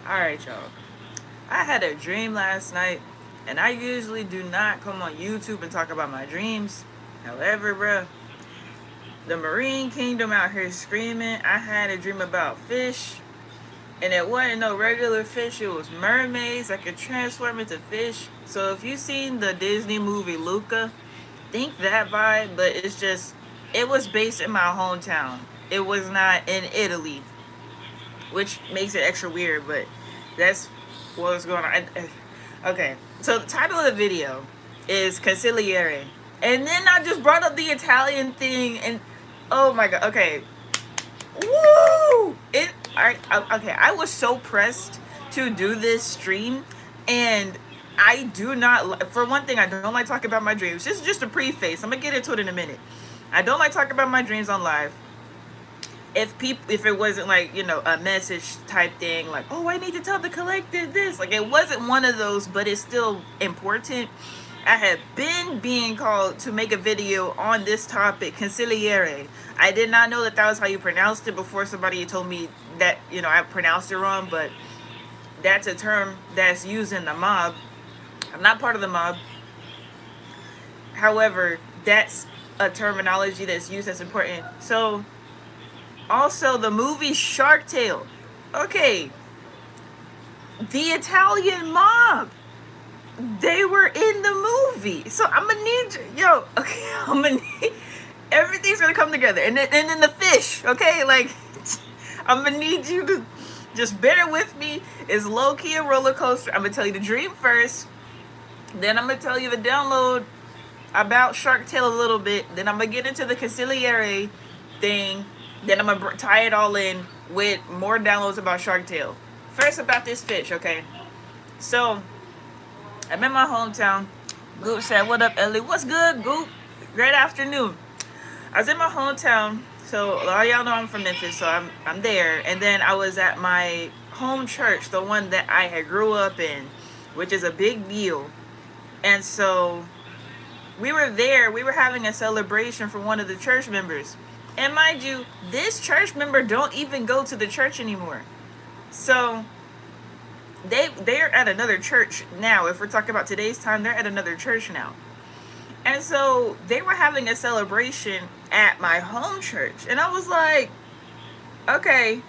Alright, y'all. I had a dream last night, and I usually do not come on YouTube and talk about my dreams. However, bruh, the Marine Kingdom out here screaming. I had a dream about fish, and it wasn't no regular fish, it was mermaids that could transform into fish. So if you've seen the Disney movie Luca, think that vibe, but it was based in my hometown. It was not in Italy, which makes it extra weird, but that's what was going on. Okay, so the title of the video is Consigliere. And then I just brought up the Italian thing, and oh my god, okay. Woo! Okay, I was so pressed to do this stream, and I do not, for one thing, I don't like talking about my dreams. This is just a preface. I'm gonna get into it in a minute. I don't like talking about my dreams on live. If it wasn't like, a message type thing, like, oh, I need to tell the collective this, like, it wasn't one of those, but it's still important. I had been being called to make a video on this topic, consigliere. I did not know that was how you pronounced it before somebody told me that, I pronounced it wrong, but that's a term that's used in the mob. I'm not part of the mob. However, that's a terminology that's used that's important. So also, the movie Shark Tale. Okay. The Italian mob. They were in the movie. So I'm gonna need you. Okay, I'm gonna need, everything's gonna come together. And then the fish, okay? Like, I'm gonna need you to just bear with me. It's low-key a roller coaster. I'm gonna tell you the dream first. Then I'm gonna tell you the download about Shark Tale a little bit. Then I'm gonna get into the consigliere thing. Then I'm gonna tie it all in with more downloads about Shark Tale. First, about this fish, okay? So, I'm in my hometown. Goop said, what up, Ellie? What's good, Goop? Great afternoon. I was in my hometown. So, a lot of y'all know I'm from Memphis, so I'm there. And then I was at my home church, the one that I had grew up in, which is a big deal. And so, we were there. We were having a celebration for one of the church members. And mind you, this church member don't even go to the church anymore. So they're at another church now. If we're talking about today's time, they're at another church now. And so they were having a celebration at my home church. And I was like, okay,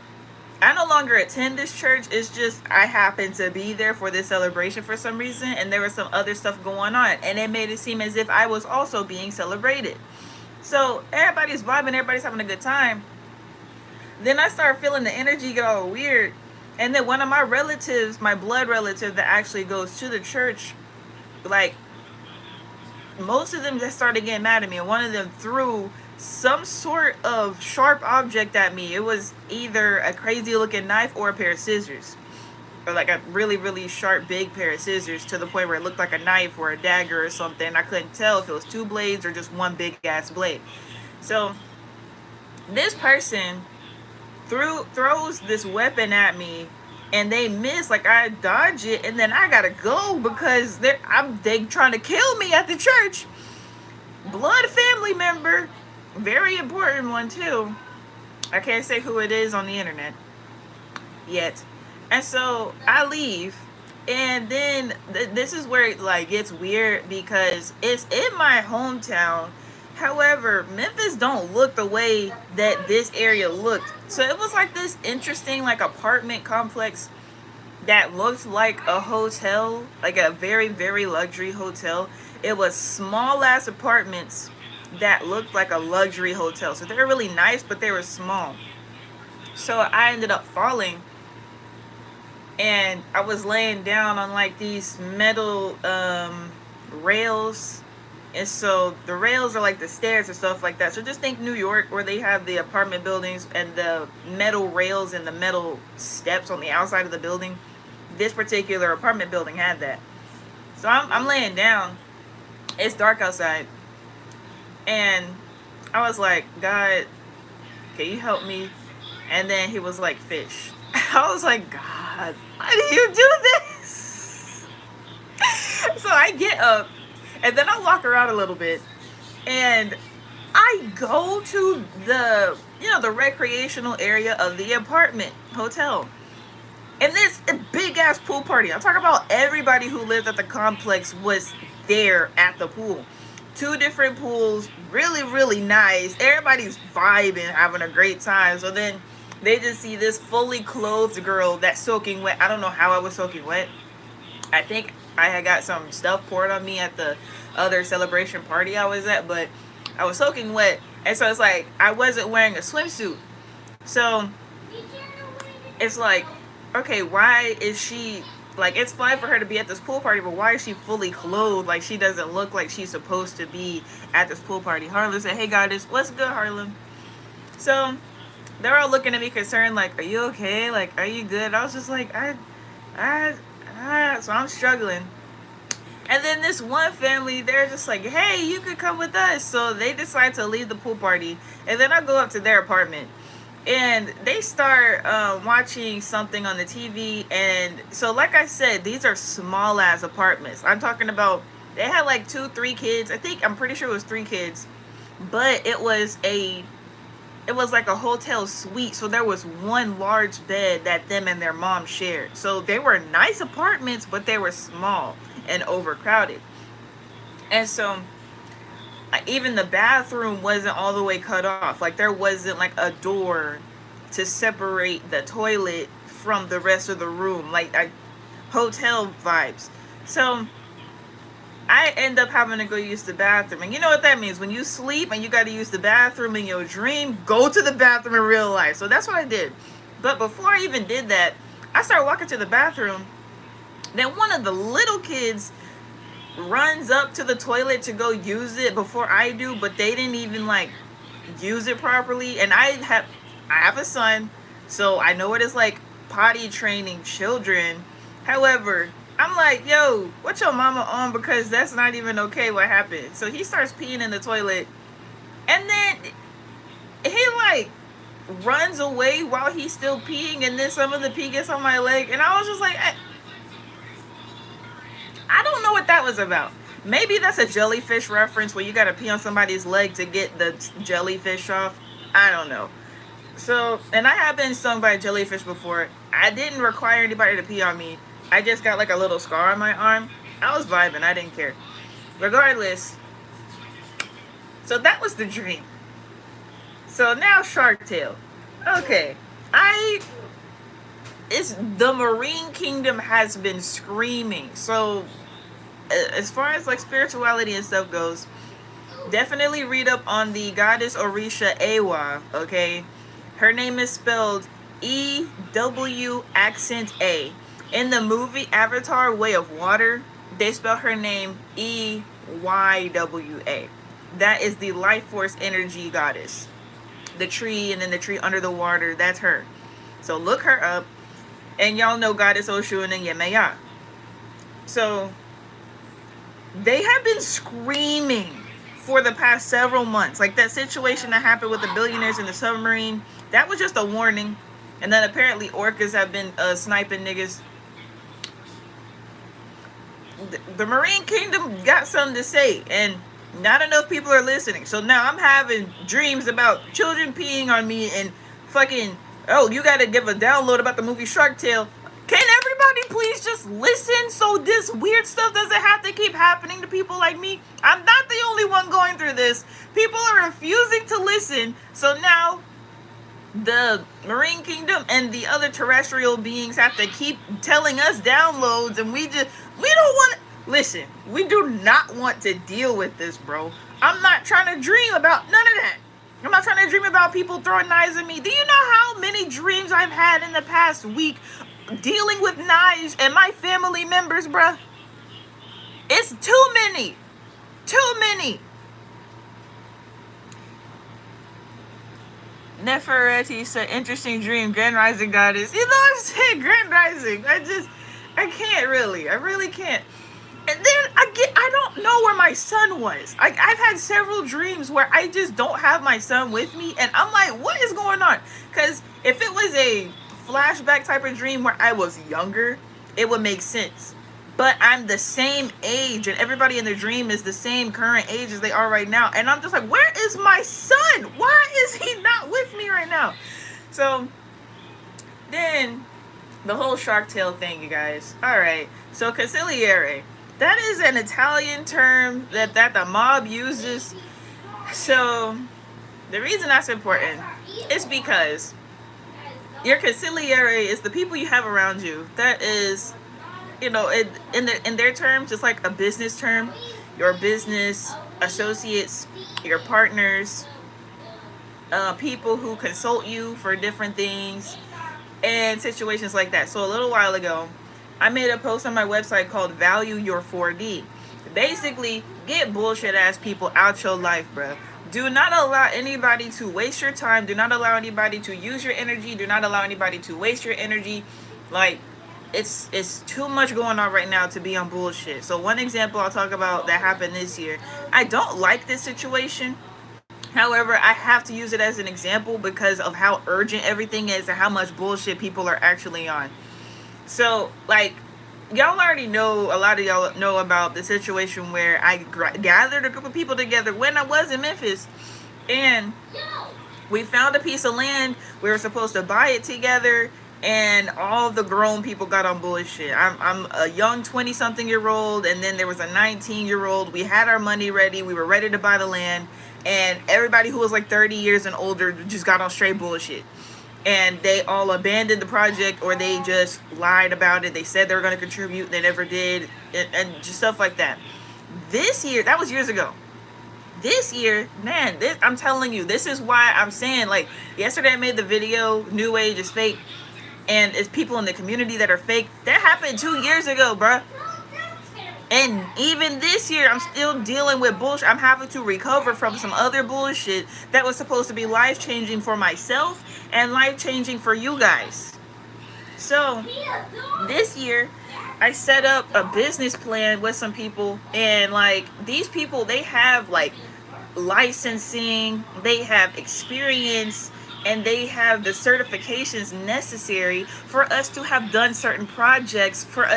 I no longer attend this church. It's just I happened to be there for this celebration for some reason. And there was some other stuff going on. And it made it seem as if I was also being celebrated. So everybody's vibing, everybody's having a good time. Then I start feeling the energy get all weird. And then one of my relatives, my blood relative that actually goes to the church, like, most of them just started getting mad at me. And one of them threw some sort of sharp object at me. It was either a crazy looking knife or a pair of scissors. Or like a really, really sharp, big pair of scissors, to the point where it looked like a knife or a dagger or something. I couldn't tell if it was two blades or just one big ass blade. So this person throws this weapon at me, and they miss. Like, I dodge it, and then I gotta go because they trying to kill me at the church. Blood family member, very important one too. I can't say who it is on the internet yet. And so I leave, and then this is where it like gets weird because it's in my hometown. However, Memphis don't look the way that this area looked. So it was like this interesting like apartment complex that looked like a hotel, like a very, very luxury hotel. It was small ass apartments that looked like a luxury hotel. So they were really nice, but they were small. So I ended up falling, and I was laying down on like these metal rails. And so the rails are like the stairs and stuff like that. So just think New York, where they have the apartment buildings and the metal rails and the metal steps on the outside of the building. This particular apartment building had that. So I'm laying down. It's dark outside. And I was like, God, can you help me? And then he was like, fish. I was like, God, why do you do this? So I get up, and then I walk around a little bit, and I go to the recreational area of the apartment hotel. And this ass pool party. I'm talking about everybody who lived at the complex was there at the pool. Two different pools, really, really nice. Everybody's vibing, having a great time. So then they just see this fully clothed girl that's soaking wet. I don't know how I was soaking wet. I think I had got some stuff poured on me at the other celebration party I was at, but I was soaking wet. And so it's like I wasn't wearing a swimsuit. So it's like, okay, why is she, like, it's fine for her to be at this pool party, but why is she fully clothed? Like, she doesn't look like she's supposed to be at this pool party. Harlan said, hey, goddess, what's good, Harlan? So they're all looking at me concerned, like, are you okay? Like, are you good? I was just like, so I'm struggling. And then this one family, they're just like, hey, you could come with us. So they decide to leave the pool party. And then I go up to their apartment. And they start watching something on the TV. And so, like I said, these are small ass apartments. I'm talking about, they had like 2-3 kids. I'm pretty sure it was 3 kids. But it was like a hotel suite. So there was one large bed that them and their mom shared. So they were nice apartments, but they were small and overcrowded. And so even the bathroom wasn't all the way cut off. Like, there wasn't like a door to separate the toilet from the rest of the room, like hotel vibes. So I end up having to go use the bathroom. And you know what that means? When you sleep and you got to use the bathroom in your dream, go to the bathroom in real life. So that's what I did. But before I even did that, I started walking to the bathroom. Then one of the little kids runs up to the toilet to go use it before I do, but they didn't even like use it properly. And I have a son, so I know what it's like potty training children. However, I'm like, yo, what's your mama on? Because that's not even okay what happened. So he starts peeing in the toilet, and then he like runs away while he's still peeing, and then some of the pee gets on my leg, and I was just like, I don't know what that was about. Maybe that's a jellyfish reference where you gotta pee on somebody's leg to get the jellyfish off. I don't know. So, and I have been stung by a jellyfish before. I didn't require anybody to pee on me. I just got like a little scar on my arm. I was vibing. I didn't care. Regardless. So that was the dream. So now Shark Tale. Okay. The Marine Kingdom has been screaming. So as far as like spirituality and stuff goes, definitely read up on the goddess Orisha Ewa, okay? Her name is spelled E-W accent A. In the movie Avatar Way of Water, they spell her name E-Y-W-A. That is the life force energy goddess. The tree, and then the tree under the water, that's her. So look her up. And y'all know Goddess Oshun and Yemeya. So they have been screaming for the past several months. Like that situation that happened with the billionaires in the submarine, that was just a warning. And then apparently orcas have been sniping niggas. The Marine Kingdom got something to say, and not enough people are listening. So now I'm having dreams about children peeing on me and fucking, oh, you gotta give a download about the movie Shark Tale. Can everybody please just listen so this weird stuff doesn't have to keep happening to people like me? I'm not the only one going through this. People are refusing to listen. So now the Marine Kingdom and the other terrestrial beings have to keep telling us downloads, and we don't want to listen. We do not want to deal with this, bro. I'm not trying to dream about none of that. I'm not trying to dream about people throwing knives at me. Do you know how many dreams I've had in the past week dealing with knives and my family members, bruh? It's too many. Too many. Nefereti said, interesting dream, Grand Rising Goddess. You know what I'm saying? Grand Rising. I can't really. I really can't. And then I don't know where my son was. I've had several dreams where I just don't have my son with me, and I'm like, what is going on? Because if it was a flashback type of dream where I was younger, it would make sense. But I'm the same age, and everybody in the dream is the same current age as they are right now. And I'm just like, where is my son? Why is he not with me right now? So then the whole Shark Tale thing, you guys. All right. So consigliere, that is an Italian term that the mob uses. So the reason that's important is because your consigliere is the people you have around you. That is, in their terms, it's like a business term. Your business associates, your partners, people who consult you for different things and situations like that. So a little while ago, I made a post on my website called Value Your 4D. Basically, get bullshit ass people out your life, bro. Do not allow anybody to waste your time. Do not allow anybody to use your energy. Do not allow anybody to waste your energy. Like, it's too much going on right now to be on bullshit. So one example I'll talk about that happened this year. I don't like this situation. However, I have to use it as an example because of how urgent everything is and how much bullshit people are actually on. So, like, y'all already know, a lot of y'all know about the situation where I gathered a group of people together when I was in Memphis, and we found a piece of land. We were supposed to buy it together, and all the grown people got on bullshit. I'm a young 20-something-year-old, and then there was a 19-year-old. We had our money ready. We were ready to buy the land, and everybody who was like 30 years and older just got on straight bullshit. And they all abandoned the project, or they just lied about it. They said they were going to contribute, they never did, and just stuff like that. This year, that was years ago. This year, man, I'm telling you, this is why I'm saying, like, yesterday I made the video, New Age is fake, and it's people in the community that are fake. That happened 2 years ago, bruh. And even this year, I'm still dealing with bullshit. I'm having to recover from some other bullshit that was supposed to be life-changing for myself and life-changing for you guys. So, this year, I set up a business plan with some people. And, like, these people, they have, like, licensing. They have experience. And they have the certifications necessary for us to have done certain projects for,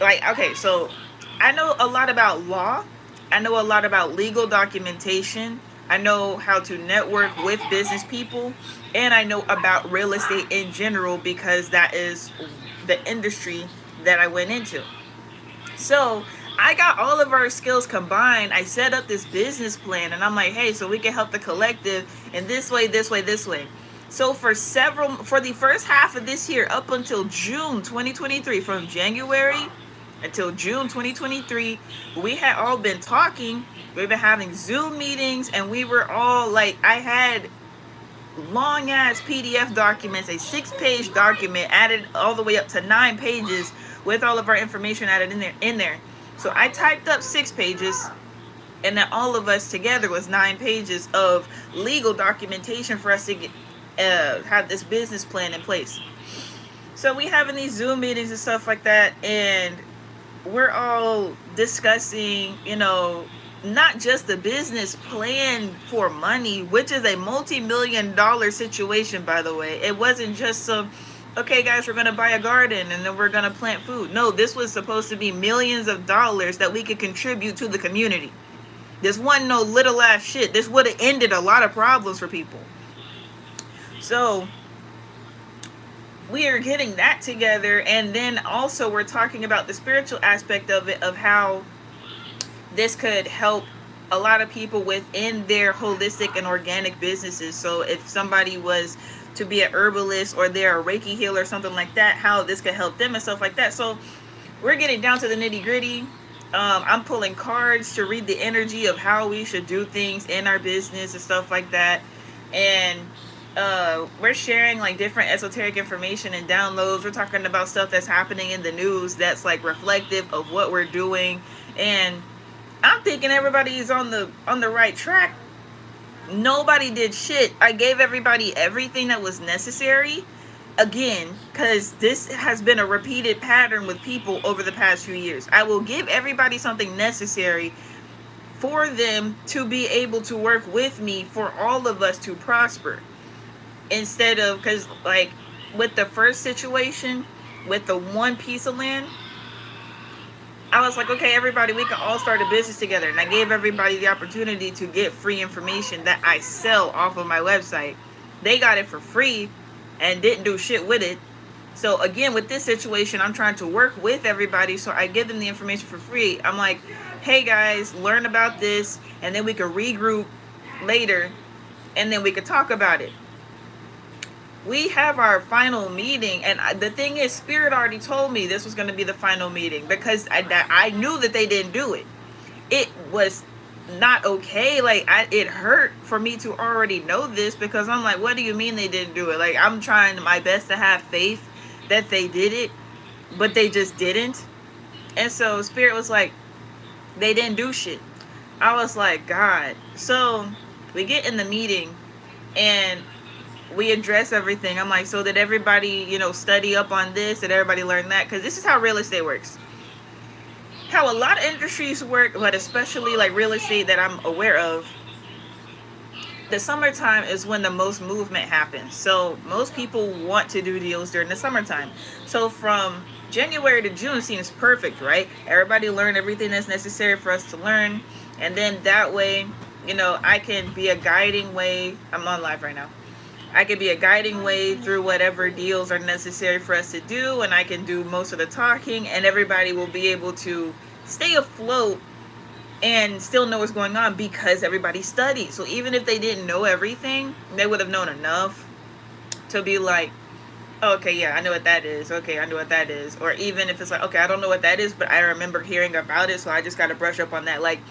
like, okay, so I know a lot about law. I know a lot about legal documentation. I know how to network with business people. And I know about real estate in general because that is the industry that I went into. So I got all of our skills combined. I set up this business plan, and I'm like, hey, so we can help the collective in this way, this way, this way. So for the first half of this year, up until June 2023, from January until June 2023, we had all been talking. We've been having Zoom meetings, and we were all like, I had long ass PDF documents, a 6-page document added all the way up to 9 pages with all of our information added in there. So I typed up 6 pages, and then all of us together was 9 pages of legal documentation for us to get have this business plan in place. So we having these Zoom meetings and stuff like that, and we're all discussing, not just the business plan for money, which is a multi-million-dollar situation, by the way. It wasn't just some, okay, guys, we're going to buy a garden and then we're going to plant food. No, this was supposed to be millions of dollars that we could contribute to the community. This wasn't no little ass shit. This would have ended a lot of problems for people. So we are getting that together, and then also we're talking about the spiritual aspect of it, of how this could help a lot of people within their holistic and organic businesses. So if somebody was to be an herbalist or they're a Reiki healer or something like that, how this could help them and stuff like that. So we're getting down to the nitty gritty. I'm pulling cards to read the energy of how we should do things in our business and stuff like that. And we're sharing like different esoteric information and downloads. We're talking about stuff that's happening in the news that's like reflective of what we're doing. And I'm thinking everybody's on the right track. Nobody did shit. I gave everybody everything that was necessary. Again, because this has been a repeated pattern with people over the past few years. I will give everybody something necessary for them to be able to work with me, for all of us to prosper. Instead of, because like with the first situation, with the one piece of land, I was like, okay, everybody, we can all start a business together. And I gave everybody the opportunity to get free information that I sell off of my website. They got it for free. and didn't do shit with it. So again, with this situation, I'm trying to work with everybody, so I give them the information for free. I'm like, hey guys, learn about this, and then we can regroup later, and then we could talk about it. We have our final meeting, and the thing is, Spirit already told me this was going to be the final meeting, because I knew that they didn't do it. It was not okay. Like, it hurt for me to already know this, because I'm like, what do you mean they didn't do it? Like, I'm trying my best to have faith that they did it, but they just didn't. And so Spirit was like, they didn't do shit. I was like, God. So we get in the meeting and we address everything. I'm like, so did everybody, study up on this? Did everybody learn that? Because this is how real estate works. How a lot of industries work, but especially like real estate that I'm aware of, the summertime is when the most movement happens. So most people want to do deals during the summertime. So from January to June seems perfect, right? Everybody learn everything that's necessary for us to learn. And then that way, I can be a guiding way. I'm on live right now. I can be a guiding way through whatever deals are necessary for us to do, and I can do most of the talking, and everybody will be able to stay afloat and still know what's going on because everybody studied. So even if they didn't know everything, they would have known enough to be like, oh, okay, yeah, I know what that is. Okay, I know what that is. Or even if it's like, okay, I don't know what that is, but I remember hearing about it, so I just got to brush up on that. Like,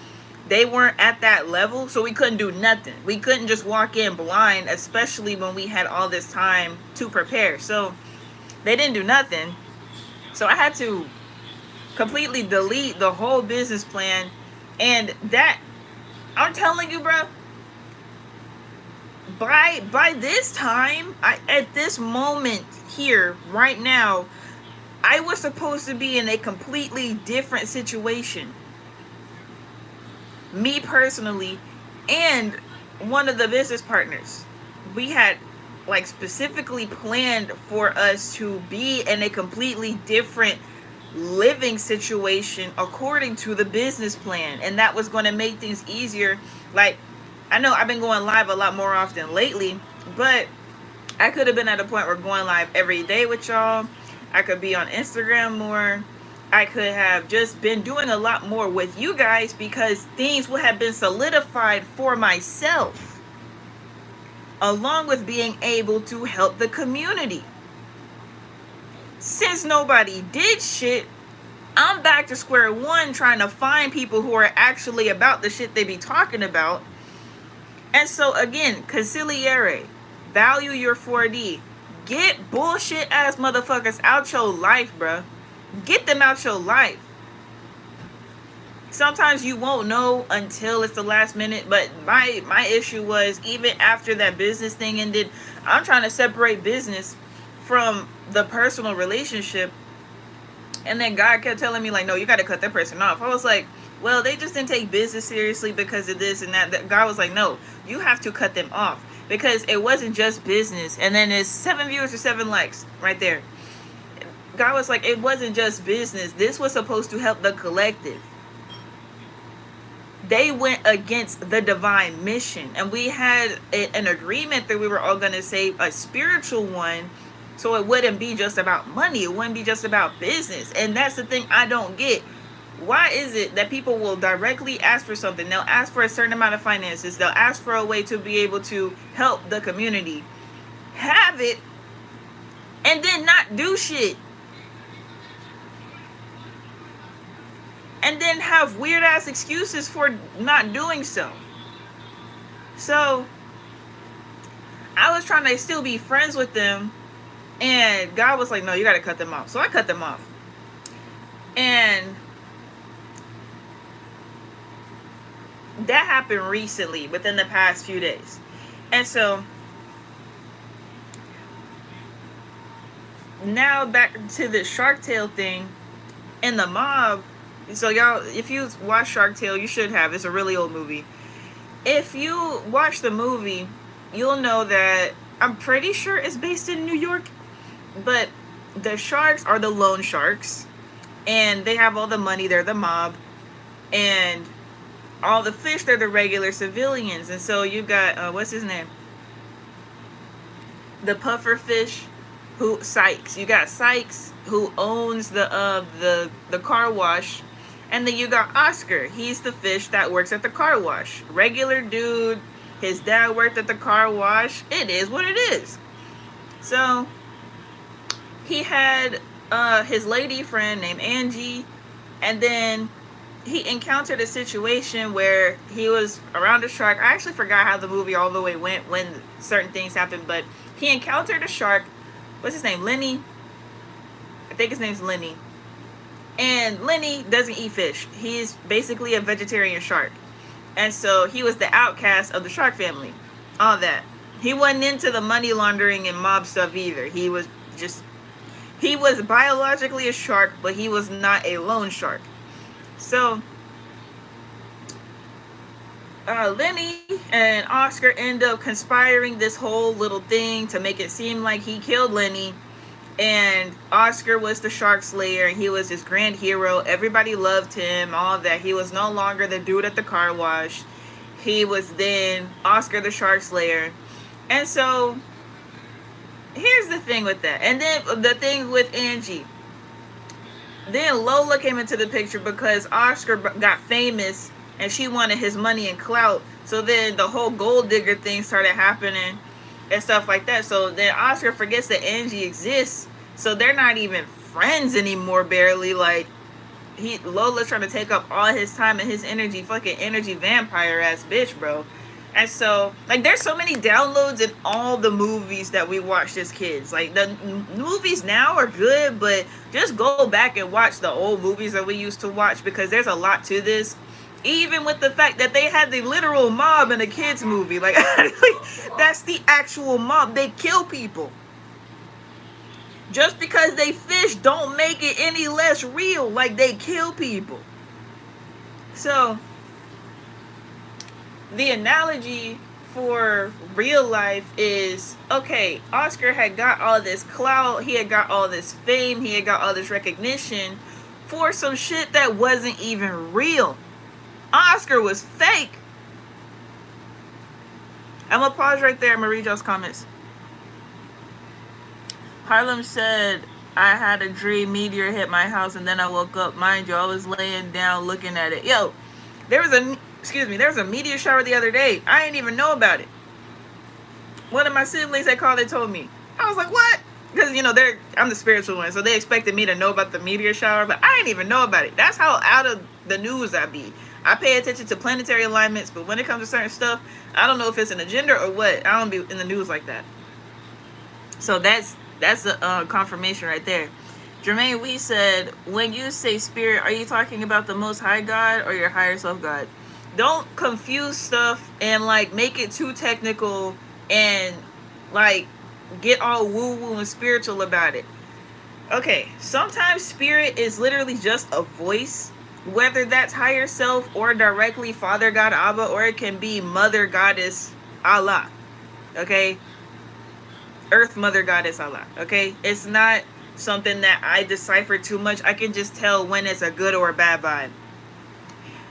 they weren't at that level, so we couldn't do nothing. We couldn't just walk in blind, especially when we had all this time to prepare. So they didn't do nothing. So I had to completely delete the whole business plan. And that, I'm telling you, bro, by this time, at this moment here, right now, I was supposed to be in a completely different situation. Me personally, and one of the business partners, we had like specifically planned for us to be in a completely different living situation according to the business plan, and that was going to make things easier. Like, I know I've been going live a lot more often lately, but I could have been at a point where going live every day with y'all. I could be on Instagram more. I could have just been doing a lot more with you guys because things would have been solidified for myself, along with being able to help the community. Since nobody did shit, I'm back to square one trying to find people who are actually about the shit they be talking about. And so again, consigliere, value your 4D. Get bullshit ass motherfuckers out your life, bruh. Get them out your life. Sometimes you won't know until it's the last minute, but my issue was, even after that business thing ended, I'm trying to separate business from the personal relationship. And then God kept telling me, like, no, you got to cut that person off. I was like, well, they just didn't take business seriously because of this and that. God was like, no, you have to cut them off because it wasn't just business. And then it's 7 viewers or 7 likes right there. God was like, it wasn't just business. This was supposed to help the collective. They went against the divine mission. And we had an agreement that we were all going to save a spiritual one. So it wouldn't be just about money. It wouldn't be just about business. And that's the thing I don't get. Why is it that people will directly ask for something? They'll ask for a certain amount of finances. They'll ask for a way to be able to help the community. Have it. And then not do shit. And then have weird ass excuses for not doing so. So I was trying to still be friends with them, and God was like, no, you got to cut them off. So I cut them off. And that happened recently, within the past few days. And so now back to the Shark Tale thing and the mob. So y'all, if you watch Shark Tale, you should have. It's a really old movie. If you watch the movie, you'll know that I'm pretty sure it's based in New York. But the sharks are the loan sharks. And they have all the money. They're the mob. And all the fish, they're the regular civilians. And so you got, what's his name? the puffer fish, who Sykes. You got Sykes, who owns the car wash, and then you got Oscar. He's the fish that works at the car wash. Regular dude. His dad worked at the car wash. It is what it is. So he had his lady friend named Angie, and then he encountered a situation where he was around a shark. I actually forgot how the movie all the way went when certain things happened, but he encountered a shark. What's his name? Lenny? I think his name's Lenny. And Lenny doesn't eat fish. He's basically a vegetarian shark. And so he was the outcast of the shark family. All that. He wasn't into the money laundering and mob stuff either. He was biologically a shark, but he was not a lone shark. So Lenny and Oscar end up conspiring this whole little thing to make it seem like he killed Lenny, and Oscar was the shark slayer, and he was this grand hero. Everybody loved him, all that. He was no longer the dude at the car wash. He was then Oscar the shark slayer. And so here's the thing with that. And then the thing with Angie. Then Lola came into the picture because Oscar got famous and she wanted his money and clout. So then the whole gold digger thing started happening and stuff like that. So then Oscar forgets that Angie exists. So they're not even friends anymore, barely. Like, Lola's trying to take up all his time and his energy. Fucking energy vampire ass bitch, bro. And so, like, there's so many downloads in all the movies that we watched as kids. Like, the movies now are good, but just go back and watch the old movies that we used to watch, because there's a lot to this. Even with the fact that they had the literal mob in a kids movie. Like, that's the actual mob. They kill people. Just because they fish don't make it any less real. Like, they kill people. So the analogy for real life is, okay, Oscar had got all this clout, he had got all this fame, he had got all this recognition for some shit that wasn't even real. Oscar was fake. I'm gonna pause right there. I'm gonna read y'all's comments. Harlem said, I had a dream meteor hit my house and then I woke up. Mind you, I was laying down looking at it. Yo, there was a meteor shower the other day. I didn't even know about it. One of my siblings that called and told me. I was like, what? Because, I'm the spiritual one, so they expected me to know about the meteor shower, but I didn't even know about it. That's how out of the news I be. I pay attention to planetary alignments, but when it comes to certain stuff, I don't know if it's an agenda or what. I don't be in the news like that. So that's a confirmation right there. Jermaine Wee said, when you say spirit, are you talking about the Most High God or your higher self God? Don't confuse stuff and make it too technical and get all woo-woo and spiritual about it. Okay, sometimes spirit is literally just a voice, whether that's higher self or directly Father God Abba, or it can be Mother Goddess Allah. Okay? Earth Mother Goddess Allah. Okay? It's not something that I decipher too much. I can just tell when it's a good or a bad vibe.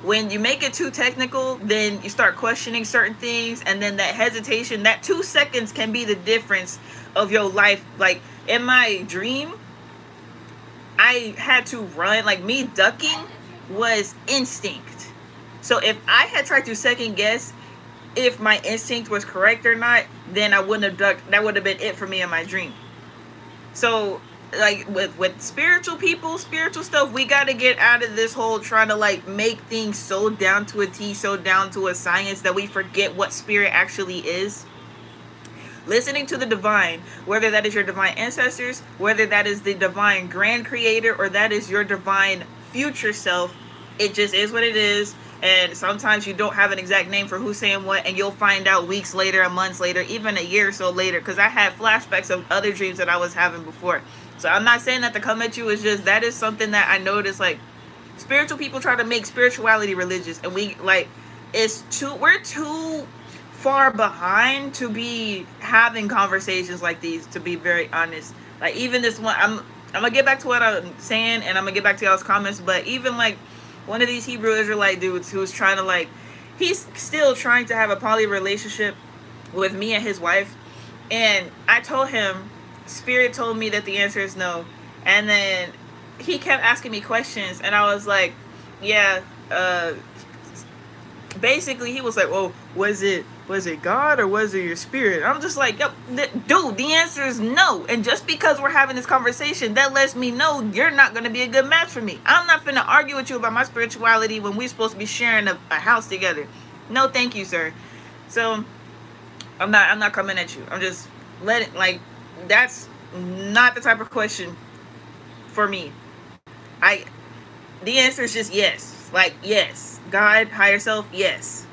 When you make it too technical, then you start questioning certain things, and then that hesitation, that 2 seconds can be the difference of your life. Like, in my dream, I had to run. Like, me ducking was instinct. So if I had tried to second guess if my instinct was correct or not, then I wouldn't have ducked. That would have been it for me in my dream. So, with spiritual people, spiritual stuff, we got to get out of this whole trying to make things so down to a T, so down to a science that we forget what spirit actually is. Listening to the divine, whether that is your divine ancestors, whether that is the divine grand creator, or that is your divine future self, it just is what it is. And sometimes you don't have an exact name for who's saying what, and you'll find out weeks later, months later, even a year or so later, because I had flashbacks of other dreams that I was having before. So I'm not saying that to come at you, it's just that is something that I noticed. Spiritual people try to make spirituality religious, and we're too far behind to be having conversations like these, to be very honest. Even this one, I'm gonna get back to what I'm saying, and I'm gonna get back to y'all's comments, but even one of these Hebrew Israelite dudes who's trying to he's still trying to have a poly relationship with me and his wife, And I told him, Spirit told me that the answer is no. And then he kept asking me questions, and I was like, yeah, basically he was like, "Oh, was it God or was it your spirit?" I'm just like, "Yo, dude, the answer is no." And just because we're having this conversation, that lets me know you're not going to be a good match for me. I'm not finna argue with you about my spirituality when we're supposed to be sharing a house together. No, thank you, sir. So I'm not coming at you. I'm just letting, like, that's not the type of question for me. The answer is just yes. Like, yes. God, higher self, yes.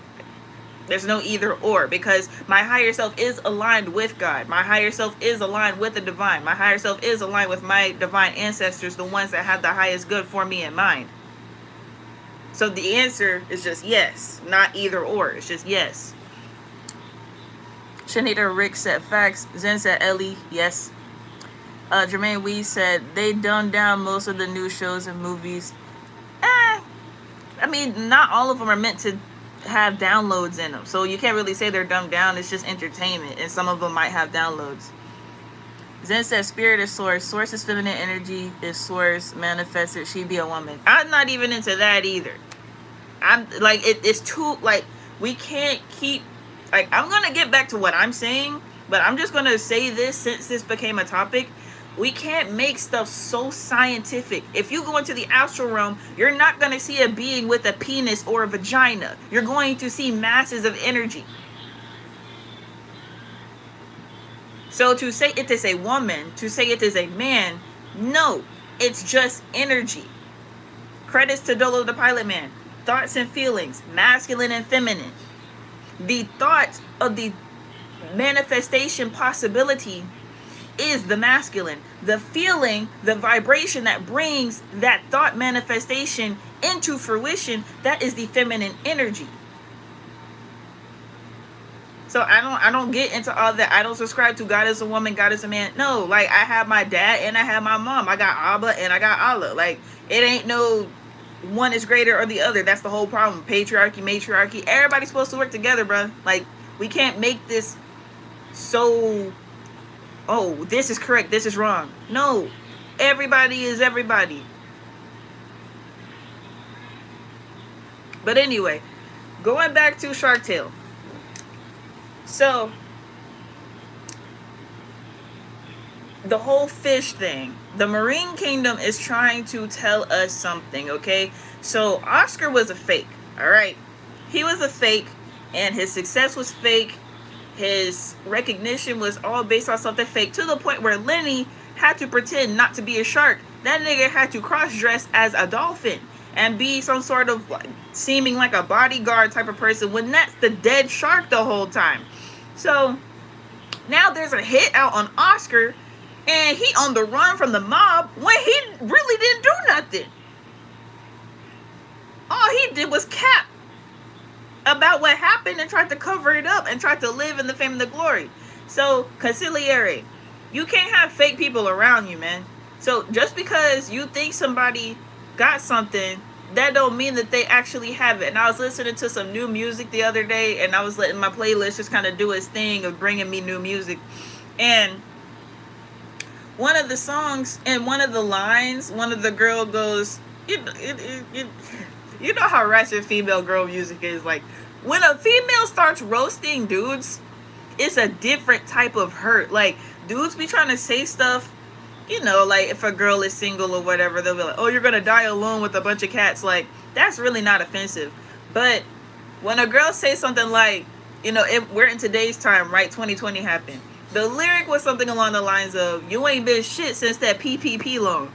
There's no either or, because my higher self is aligned with God. My higher self is aligned with the divine. My higher self is aligned with my divine ancestors, the ones that have the highest good for me in mind. So the answer is just yes, not either or. It's just yes. Shanita Rick said facts. Zen said Ellie, yes. Jermaine Wee said they dumbed down most of the new shows and movies. I mean, not all of them are meant to have downloads in them, so you can't really say they're dumbed down. It's just entertainment, and some of them might have downloads. Zen says spirit is source. Source is feminine energy. Is source manifested. She be a woman. I'm not even into that either. I'm like, it's too, like, we can't keep, like, I'm gonna get back to what I'm saying, but I'm just gonna say this since this became a topic. We can't make stuff so scientific. If you go into the astral realm, you're not going to see a being with a penis or a vagina. You're going to see masses of energy. So to say it is a woman, to say it is a man, no, it's just energy. Credits to Dolo the Pilot Man. Thoughts and feelings, masculine and feminine. The thought of the manifestation possibility is the masculine. The feeling, the vibration that brings that thought manifestation into fruition, that is the feminine energy. So I don't get into all that. I don't subscribe to God is a woman, God is a man. No, like, I have my dad and I have my mom. I got Abba and I got Allah. Like, it ain't no one is greater or the other. That's the whole problem. Patriarchy, matriarchy. Everybody's supposed to work together, bro. Like, we can't make this so, oh, this is correct, this is wrong. No, everybody is everybody. But anyway, going back to Shark Tale. So, the whole fish thing, the Marine Kingdom is trying to tell us something, okay? So, Oscar was a fake, all right? He was a fake, and his success was fake. His recognition was all based on something fake, to the point where Lenny had to pretend not to be a shark. That nigga had to cross-dress as a dolphin and be some sort of, like, seeming like a bodyguard type of person when that's the dead shark the whole time. So now there's a hit out on Oscar, and he on the run from the mob when he really didn't do nothing. All he did was cap about what happened and tried to cover it up and tried to live in the fame and the glory. So, consigliere, you can't have fake people around you, man. So just because you think somebody got something, that don't mean that they actually have it. And I was listening to some new music the other day, and I was letting my playlist just kind of do its thing of bringing me new music. And one of the songs, and one of the lines, one of the girl goes, you know how ratchet female girl music is. Like, when a female starts roasting dudes, it's a different type of hurt. Like, dudes be trying to say stuff, you know, like, if a girl is single or whatever, they'll be like, oh, you're gonna die alone with a bunch of cats. Like, that's really not offensive. But when a girl says something like, you know, we're in today's time, right? 2020 happened. The lyric was something along the lines of, you ain't been shit since that PPP loan.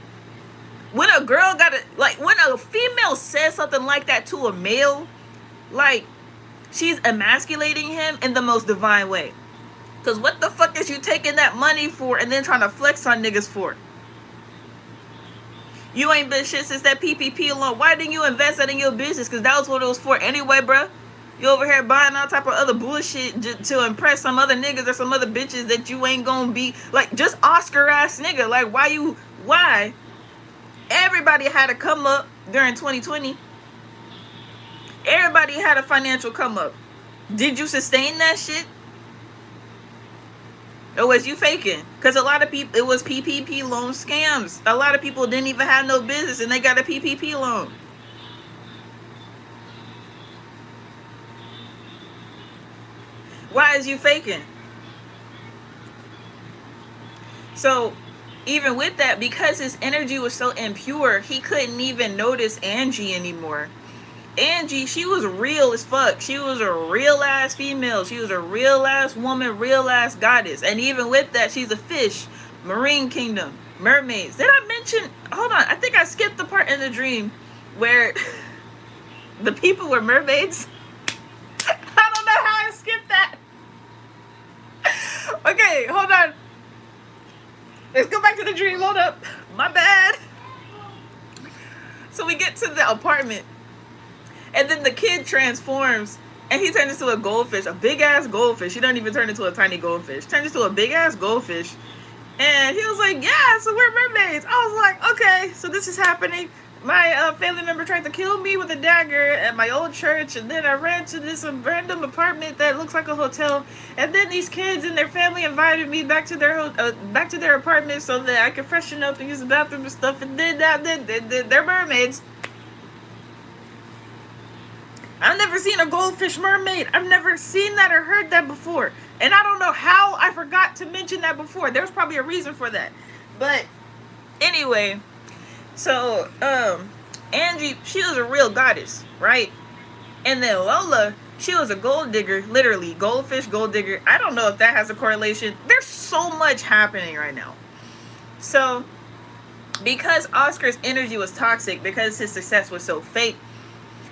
When a girl when a female says something like that to a male, like, she's emasculating him in the most divine way. Because what the fuck is you taking that money for and then trying to flex on niggas for? You ain't been shit since that PPP loan. Why didn't you invest that in your business? Because that was what it was for anyway, bruh. You over here buying all type of other bullshit to impress some other niggas or some other bitches that you ain't gonna be. Like, just Oscar ass nigga. Like, why? Everybody had a come up during 2020. Everybody had a financial come up. Did you sustain that shit? Or was you faking? Because a lot of people, it was PPP loan scams. A lot of people didn't even have no business and they got a PPP loan. Why is you faking? So, even with that, because his energy was so impure, he couldn't even notice Angie anymore. Angie, she was real as fuck. She was a real ass female. She was a real ass woman, real ass goddess. And even with that, she's a fish. Marine kingdom. Mermaids. Did I mention? Hold on. I think I skipped the part in the dream where the people were mermaids. I don't know how I skipped that. Okay, hold on. Let's go back to the dream. Hold up. My bad. So we get to the apartment. And then the kid transforms. And he turns into a goldfish. A big ass goldfish. He doesn't even turn into a tiny goldfish. Turns into a big ass goldfish. And he was like, yeah, so we're mermaids. I was like, okay, so this is happening. My family member tried to kill me with a dagger at my old church, and then I ran to this random apartment that looks like a hotel, and then these kids and their family invited me back to their apartment so that I could freshen up and use the bathroom and stuff, and then they're mermaids. I've never seen a goldfish mermaid. I've never seen that or heard that before. And I don't know how I forgot to mention that before. There's probably a reason for that. But anyway, so Angie, she was a real goddess, right? And then Lola, she was a gold digger, literally. Goldfish, gold digger. I don't know if that has a correlation. There's so much happening right now. So because Oscar's energy was toxic, because his success was so fake,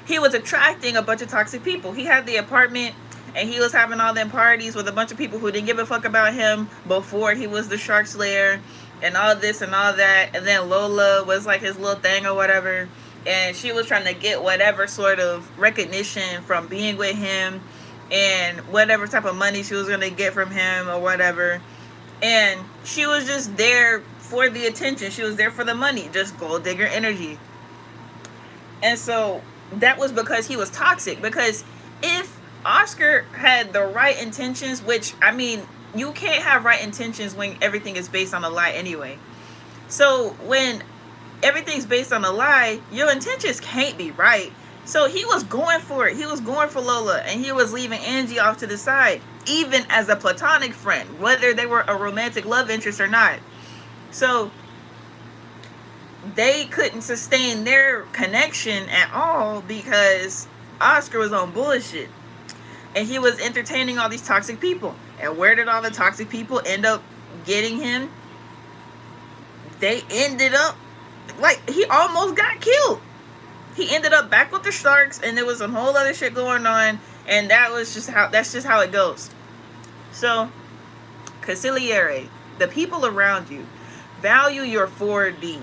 he was attracting a bunch of toxic people. He had the apartment and he was having all them parties with a bunch of people who didn't give a fuck about him before he was the shark slayer and all this and all that. And then Lola was like his little thing or whatever. And she was trying to get whatever sort of recognition from being with him and whatever type of money she was going to get from him or whatever. And she was just there for the attention. She was there for the money. Just gold digger energy. And so that was because he was toxic. Because if Oscar had the right intentions, which, I mean, you can't have right intentions when everything is based on a lie anyway. So when everything's based on a lie, your intentions can't be right. So he was going for it. He was going for Lola, and he was leaving Angie off to the side, even as a platonic friend, whether they were a romantic love interest or not. So they couldn't sustain their connection at all because Oscar was on bullshit. And he was entertaining all these toxic people. And where did all the toxic people end up getting him? They ended up, like, he almost got killed. He ended up back with the sharks, and there was some whole other shit going on. And that's just how it goes. So, consigliere, the people around you, value your 4D.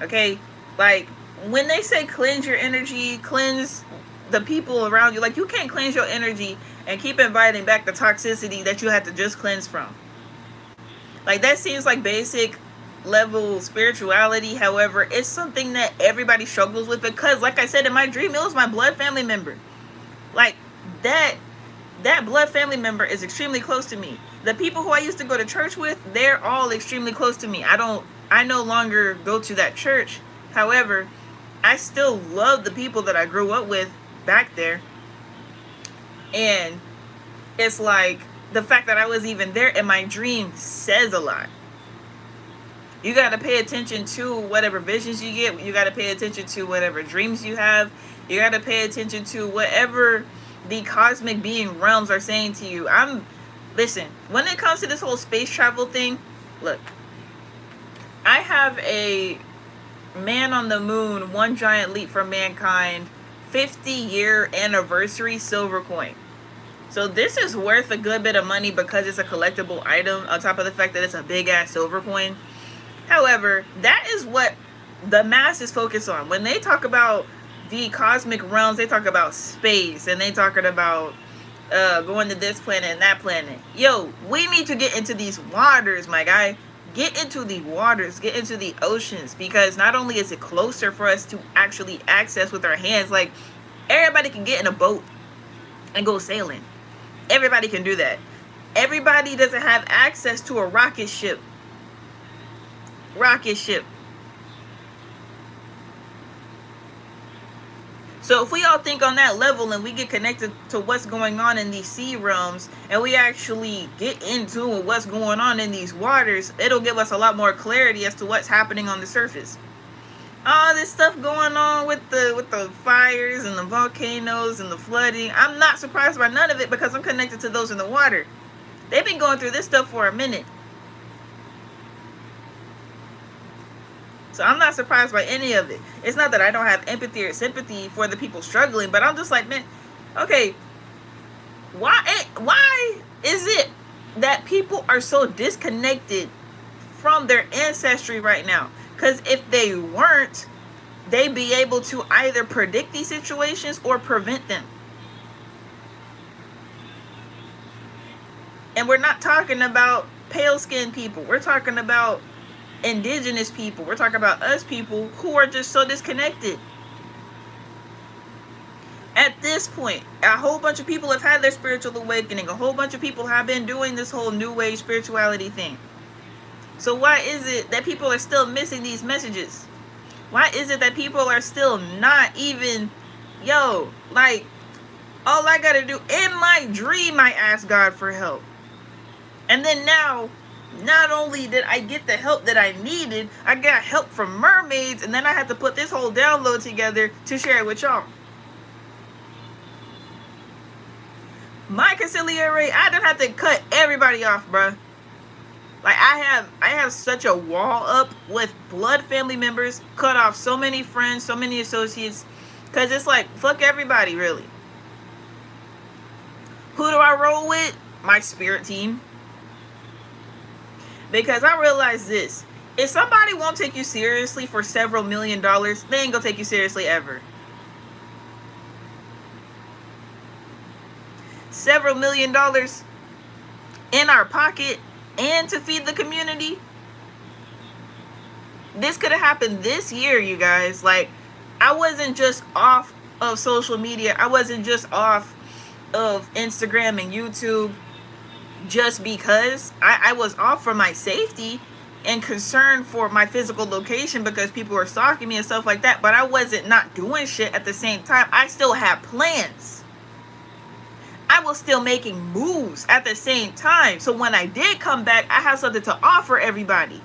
Okay, like when they say cleanse your energy, cleanse the people around you, like you can't cleanse your energy and keep inviting back the toxicity that you had to just cleanse from. Like that seems like basic level spirituality. However, it's something that everybody struggles with because, like I said in my dream, it was my blood family member. Like that blood family member is extremely close to me. The people who I used to go to church with, they're all extremely close to me. I no longer go to that church. However, I still love the people that I grew up with back there. And it's like the fact that I was even there in my dream says a lot. You got to pay attention to whatever visions you get. You got to pay attention to whatever dreams you have. You got to pay attention to whatever the cosmic being realms are saying to you. Listen, when it comes to this whole space travel thing, look, I have a Man on the Moon, One Giant Leap for Mankind 50-year anniversary silver coin. So this is worth a good bit of money because it's a collectible item on top of the fact that it's a big ass silver coin. However, that is what the masses focus on. When they talk about the cosmic realms, they talk about space and they talking about going to this planet and that planet. Yo, we need to get into these waters, my guy. Get into the waters, get into the oceans, because not only is it closer for us to actually access with our hands, like everybody can get in a boat and go sailing. Everybody can do that. Everybody doesn't have access to a rocket ship. So if we all think on that level and we get connected to what's going on in these sea realms and we actually get into what's going on in these waters, it'll give us a lot more clarity as to what's happening on the surface. All this stuff going on with the fires and the volcanoes and the flooding, I'm not surprised by none of it because I'm connected to those in the water. They've been going through this stuff for a minute. So I'm not surprised by any of it. It's not that I don't have empathy or sympathy for the people struggling, but I'm just like, man, okay, why is it that people are so disconnected from their ancestry right now? Because if they weren't, they'd be able to either predict these situations or prevent them. And we're not talking about pale-skinned people. We're talking about indigenous people. We're talking about us people who are just so disconnected. At this point, a whole bunch of people have had their spiritual awakening. A whole bunch of people have been doing this whole new age spirituality thing. So why is it that people are still missing these messages? Why is it that people are still not even, like, all I gotta do in my dream, I ask God for help. And then now, not only did I get the help that I needed, I got help from mermaids, and then I had to put this whole download together to share it with y'all. My consigliere, I didn't have to cut everybody off, bruh. Like, I have such a wall up with blood family members, cut off so many friends, so many associates, because it's like, fuck everybody, really. Who do I roll with? My spirit team. Because I realize this. If somebody won't take you seriously for several $1 million, they ain't gonna take you seriously ever. Several $1 million in our pocket and to feed the community. This could have happened this year, you guys. Like, I wasn't just off of social media. I wasn't just off of Instagram and YouTube just because. I was off for my safety and concern for my physical location because people were stalking me and stuff like that. But I wasn't not doing shit at the same time. I still had plans. I was still making moves at the same time. So when I did come back, I had something to offer everybody.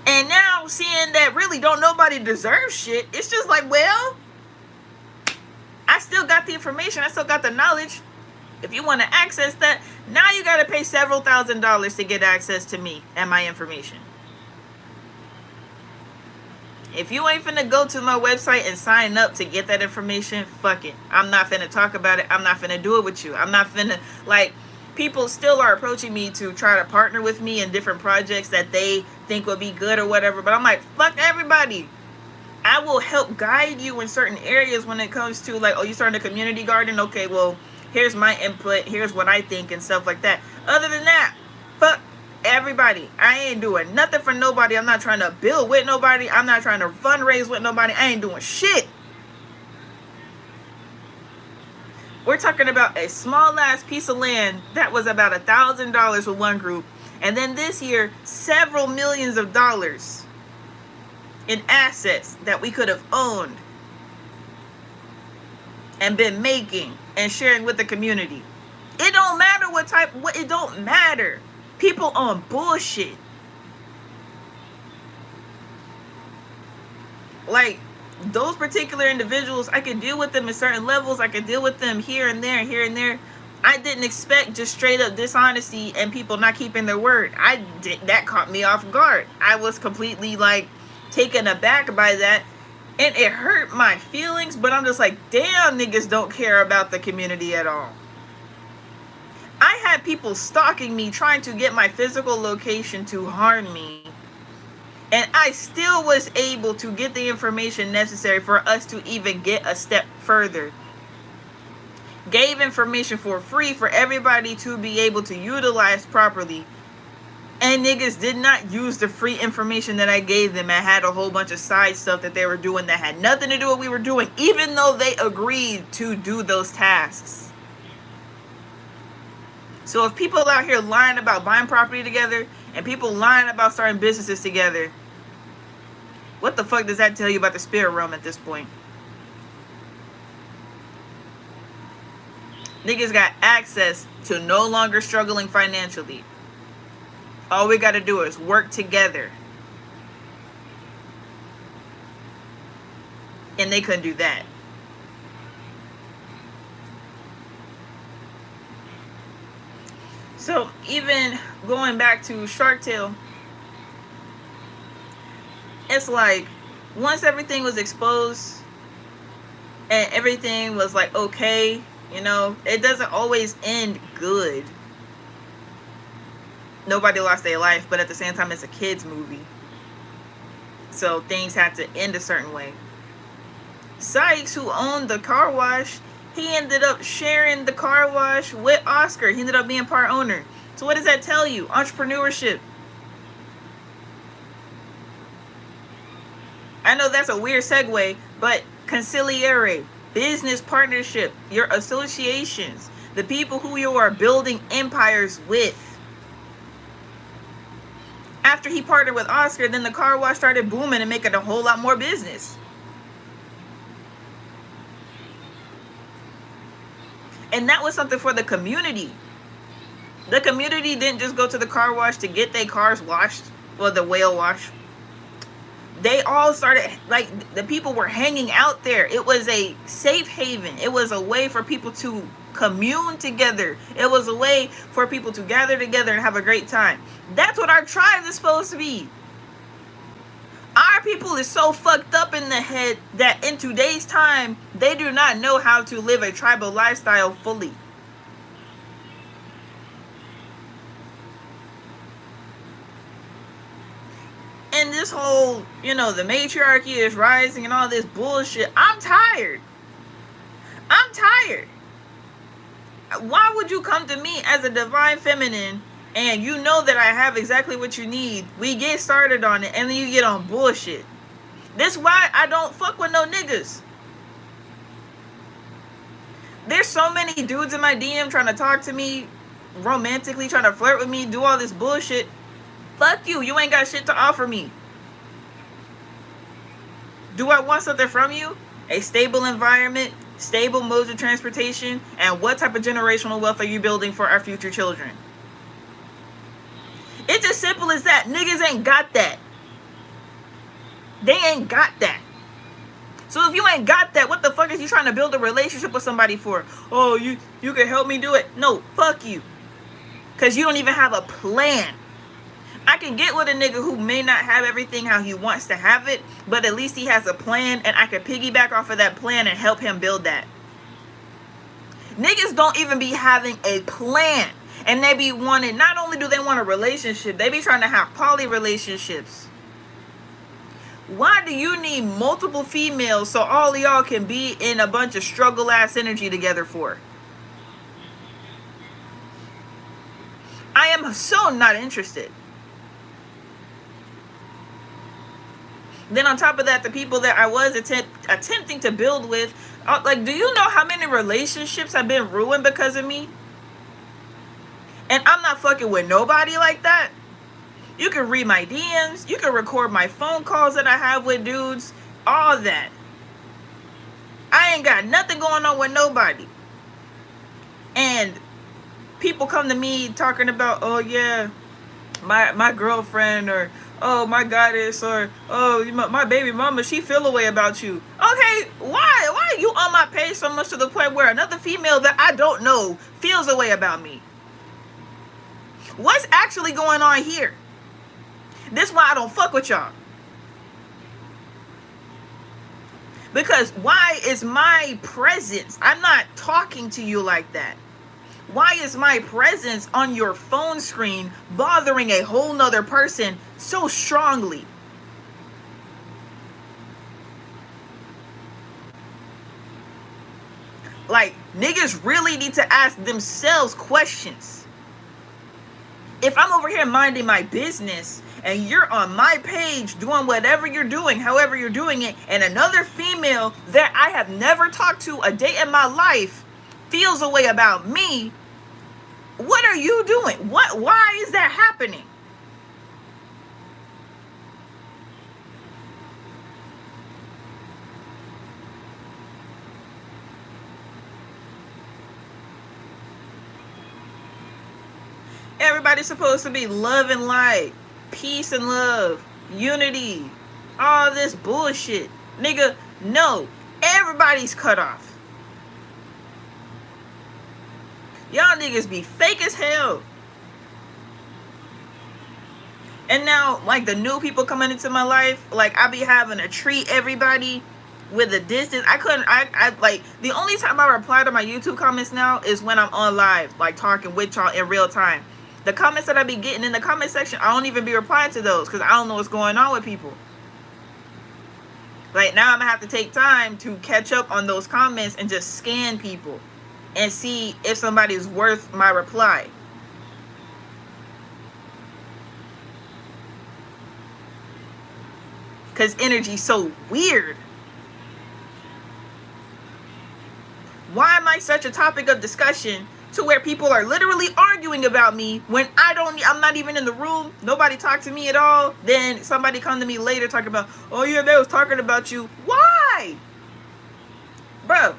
And now seeing that really don't nobody deserve shit, it's just like, well, I still got the information. I still got the knowledge. If you want to access that, now you got to pay several $1,000s to get access to me and my information. If you ain't finna go to my website and sign up to get that information, fuck it. I'm not finna talk about it. I'm not finna do it with you. I'm not finna, like, people still are approaching me to try to partner with me in different projects that they think would be good or whatever. But I'm like, fuck everybody. I will help guide you in certain areas when it comes to, like, oh, you starting a community garden? Okay, well, here's my input. Here's what I think and stuff like that. Other than that, fuck everybody. I ain't doing nothing for nobody. I'm not trying to build with nobody. I'm not trying to fundraise with nobody. I ain't doing shit. We're talking about a small ass piece of land that was about $1,000 with one group. And then this year, several millions of dollars in assets that we could have owned and been making and sharing with the community. It don't matter it don't matter. People on bullshit. Like, those particular individuals, I could deal with them at certain levels. I could deal with them here and there, here and there. I didn't expect just straight up dishonesty and people not keeping their word. That caught me off guard. I was completely, like, taken aback by that. And it hurt my feelings, but I'm just like, damn, niggas don't care about the community at all. I had people stalking me, trying to get my physical location to harm me. And I still was able to get the information necessary for us to even get a step further. Gave information for free for everybody to be able to utilize properly. And niggas did not use the free information that I gave them. I had a whole bunch of side stuff that they were doing that had nothing to do with what we were doing, even though they agreed to do those tasks. So if people out here lying about buying property together and people lying about starting businesses together, what the fuck does that tell you about the spirit realm at this point? Niggas got access to no longer struggling financially. All we gotta do is work together. And they couldn't do that. So even going back to Shark Tale, it's like once everything was exposed and everything was like okay, you know, it doesn't always end good. Nobody lost their life, but at the same time it's a kids movie, so things had to end a certain way. Sykes, who owned the car wash, he ended up sharing the car wash with Oscar. He ended up being part owner. So what does that tell you? Entrepreneurship. I know that's a weird segue, but consigliere, business partnership, your associations, the people who you are building empires with. After he partnered with Oscar, then the car wash started booming and making a whole lot more business. And that was something for the community. The community didn't just go to the car wash to get their cars washed, or the whale wash. They all started, like, the people were hanging out there. It was a safe haven. It was a way for people to commune together. It was a way for people to gather together and have a great time. That's what our tribe is supposed to be. Our people is so fucked up in the head that in today's time, they do not know how to live a tribal lifestyle fully. And this whole, you know, the matriarchy is rising and all this bullshit. I'm tired. I'm tired. Why would you come to me as a divine feminine and you know that I have exactly what you need? We get started on it and then you get on bullshit. This why I don't fuck with no niggas. There's so many dudes in my DM trying to talk to me romantically, trying to flirt with me, do all this bullshit. Fuck you. You ain't got shit to offer me. Do I want something from you? A stable environment, stable modes of transportation, and what type of generational wealth are you building for our future children? It's as simple as that. Niggas ain't got that. They ain't got that. So if you ain't got that, what the fuck is you trying to build a relationship with somebody for? Oh, you can help me do it. No, fuck you. Because you don't even have a plan. I can get with a nigga who may not have everything how he wants to have it, but at least he has a plan, and I can piggyback off of that plan and help him build that. Niggas don't even be having a plan, and they be wanting, not only do they want a relationship, they be trying to have poly relationships. Why do you need multiple females so all of y'all can be in a bunch of struggle ass energy together for? I am so not interested. Then on top of that, the people that I was attempting to build with, like, do you know how many relationships have been ruined because of me? And I'm not fucking with nobody like that. You can read my DMs. You can record my phone calls that I have with dudes. All that. I ain't got nothing going on with nobody. And people come to me talking about, oh yeah, my girlfriend, or oh my goddess, or oh my baby mama, she feel a way about you. Okay, why are you on my page so much to the point where another female that I don't know feels a way about me? What's actually going on here? This is why I don't fuck with y'all. Because why is my presence, I'm not talking to you like that. Why is my presence on your phone screen bothering a whole nother person so strongly? Like, niggas really need to ask themselves questions. If I'm over here minding my business and you're on my page doing whatever you're doing, however you're doing it, and another female that I have never talked to a day in my life feels a way about me, What are you doing? Why is that happening? Everybody's supposed to be love and light, peace and love, unity, all this bullshit. Nigga, no. Everybody's cut off. Y'all niggas be fake as hell. And now, like, the new people coming into my life, like, I be having to treat everybody with a distance. I like, the only time I reply to my YouTube comments now is when I'm on live, like, talking with y'all in real time. The comments that I be getting in the comment section, I don't even be replying to those because I don't know what's going on with people. Like, now I'm going to have to take time to catch up on those comments and just scan people and see if somebody's worth my reply. Because energy's so weird. Why am I such a topic of discussion to where people are literally arguing about me when I'm not even in the room? Nobody talked to me at all. Then somebody come to me later talking about, oh yeah, they was talking about you. Why? Bro,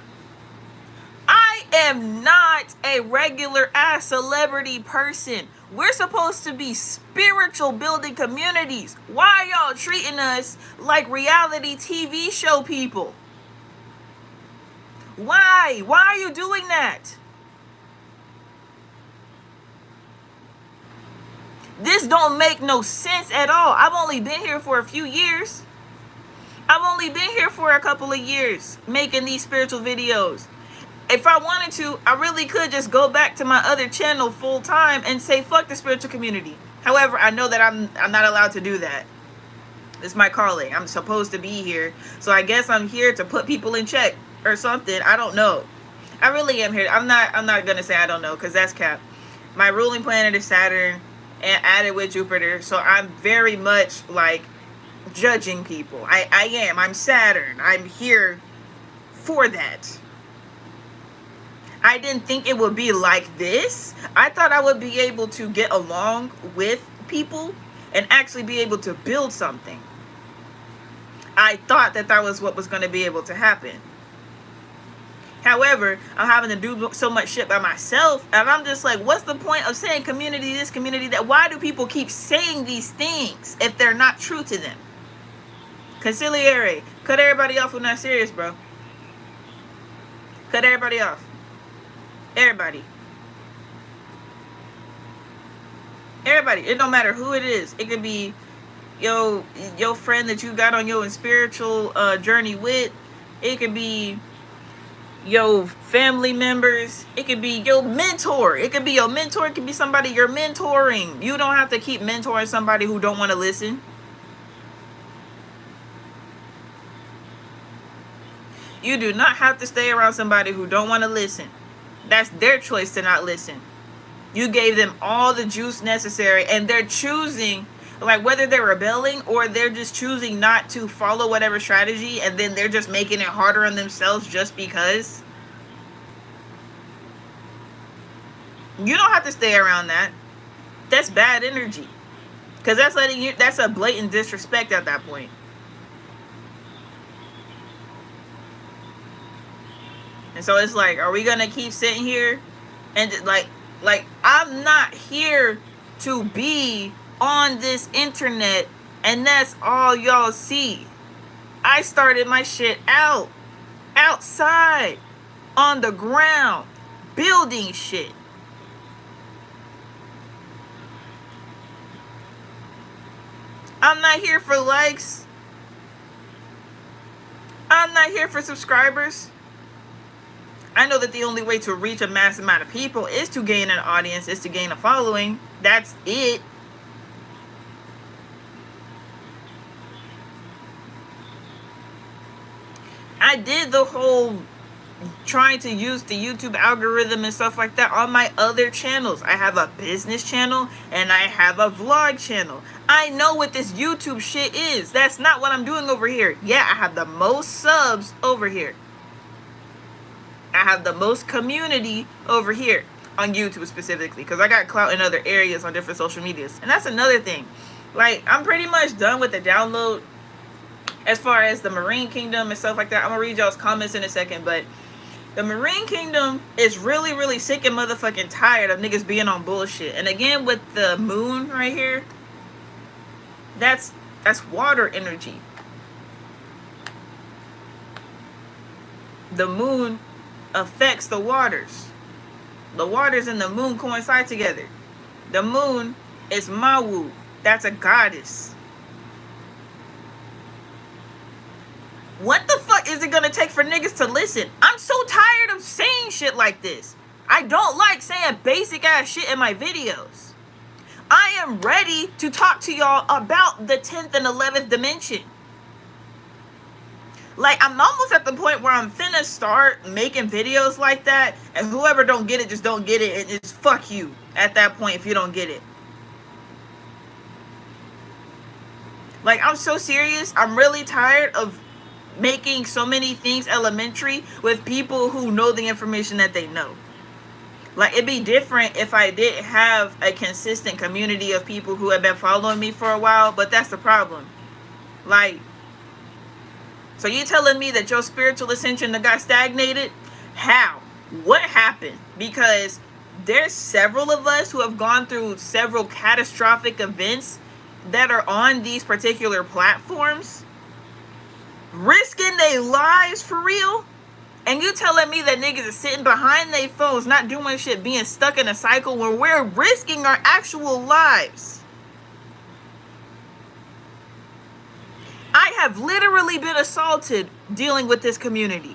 I am not a regular ass celebrity person. We're supposed to be spiritual building communities. Why are y'all treating us like reality TV show people? Why? Why are you doing that? This don't make no sense at all. I've only been here for a few years. I've only been here for a couple of years making these spiritual videos. If I wanted to, I really could just go back to my other channel full time and say fuck the spiritual community. However, I know that I'm not allowed to do that. It's my calling. I'm supposed to be here. So I guess I'm here to put people in check or something. I don't know. I really am here. I'm not going to say I don't know because that's cap. My ruling planet is Saturn and added with Jupiter. So I'm very much like judging people. I am. I'm Saturn. I'm here for that. I didn't think it would be like this. I thought I would be able to get along with people and actually be able to build something. I thought that was what was going to be able to happen. However, I'm having to do so much shit by myself, and I'm just like, what's the point of saying community this, community that? Why do people keep saying these things if they're not true to them? Consigliere, cut everybody off who's not serious, bro. Cut everybody off. Everybody. It don't matter who it is. It could be your friend that you got on your spiritual journey with. It could be your family members. It could be your mentor. It could be your mentor. It could be somebody you're mentoring. You don't have to keep mentoring somebody who don't want to listen. You do not have to stay around somebody who don't want to listen. That's their choice to not listen. You gave them all the juice necessary, and they're choosing, like, whether they're rebelling or they're just choosing not to follow whatever strategy, and then they're just making it harder on themselves just because. You don't have to stay around that. That's bad energy. Because that's a blatant disrespect at that point. And so it's like, are we going to keep sitting here? And like, I'm not here to be on this internet and that's all y'all see. I started my shit outside, on the ground, building shit. I'm not here for likes. I'm not here for subscribers. I know that the only way to reach a mass amount of people is to gain an audience, is to gain a following. That's it. I did the whole trying to use the YouTube algorithm and stuff like that on my other channels. I have a business channel and I have a vlog channel. I know what this YouTube shit is. That's not what I'm doing over here. Yeah, I have the most subs over here. I have the most community over here. on YouTube specifically, because I got clout in other areas on different social medias. And that's another thing. Like, I'm pretty much done with the download as far as the Marine Kingdom and stuff like that. I'm gonna read y'all's comments in a second, but the Marine Kingdom is really, really sick and motherfucking tired of niggas being on bullshit. And again, with the moon right here, that's water energy. The moon affects the waters. The waters and the moon coincide together. The moon is Mawu. That's a goddess. What the fuck is it gonna take for niggas to listen? I'm so tired of saying shit like this. I don't like saying basic ass shit in my videos. I am ready to talk to y'all about the 10th and 11th dimension. Like, I'm almost at the point where I'm finna start making videos like that, and whoever don't get it, just don't get it, and just fuck you at that point if you don't get it. Like, I'm so serious. I'm really tired of making so many things elementary with people who know the information that they know. Like, it'd be different if I didn't have a consistent community of people who have been following me for a while, but that's the problem. Like, so you telling me that your spiritual ascension got stagnated? How? What happened? Because there's several of us who have gone through several catastrophic events that are on these particular platforms, risking their lives for real. And you telling me that niggas is sitting behind their phones, not doing shit, being stuck in a cycle where we're risking our actual lives. I have literally been assaulted dealing with this community.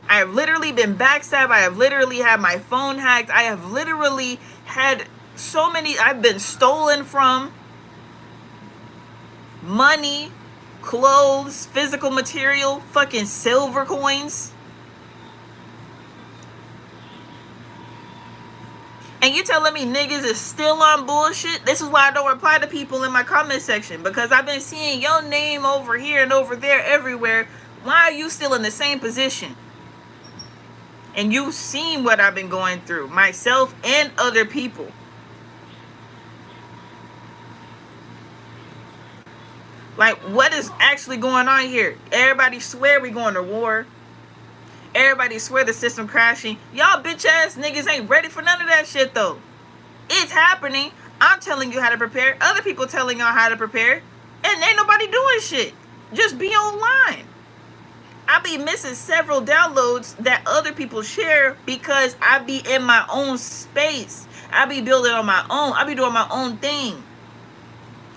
I have literally been backstabbed. I have literally had my phone hacked. I have literally had so many, I've been stolen from. Money, clothes, physical material, fucking silver coins. And you telling me niggas is still on bullshit? This is why I don't reply to people in my comment section, because I've been seeing your name over here and over there everywhere. Why are you still in the same position? And you've seen what I've been going through, myself and other people. Like, what is actually going on here? Everybody swear we going to war. Everybody swear the system crashing. Y'all bitch ass niggas ain't ready for none of that shit though. It's happening. I'm telling you how to prepare. Other people telling y'all how to prepare. And ain't nobody doing shit. Just be online. I be missing several downloads that other people share because I be in my own space. I be building on my own. I be doing my own thing.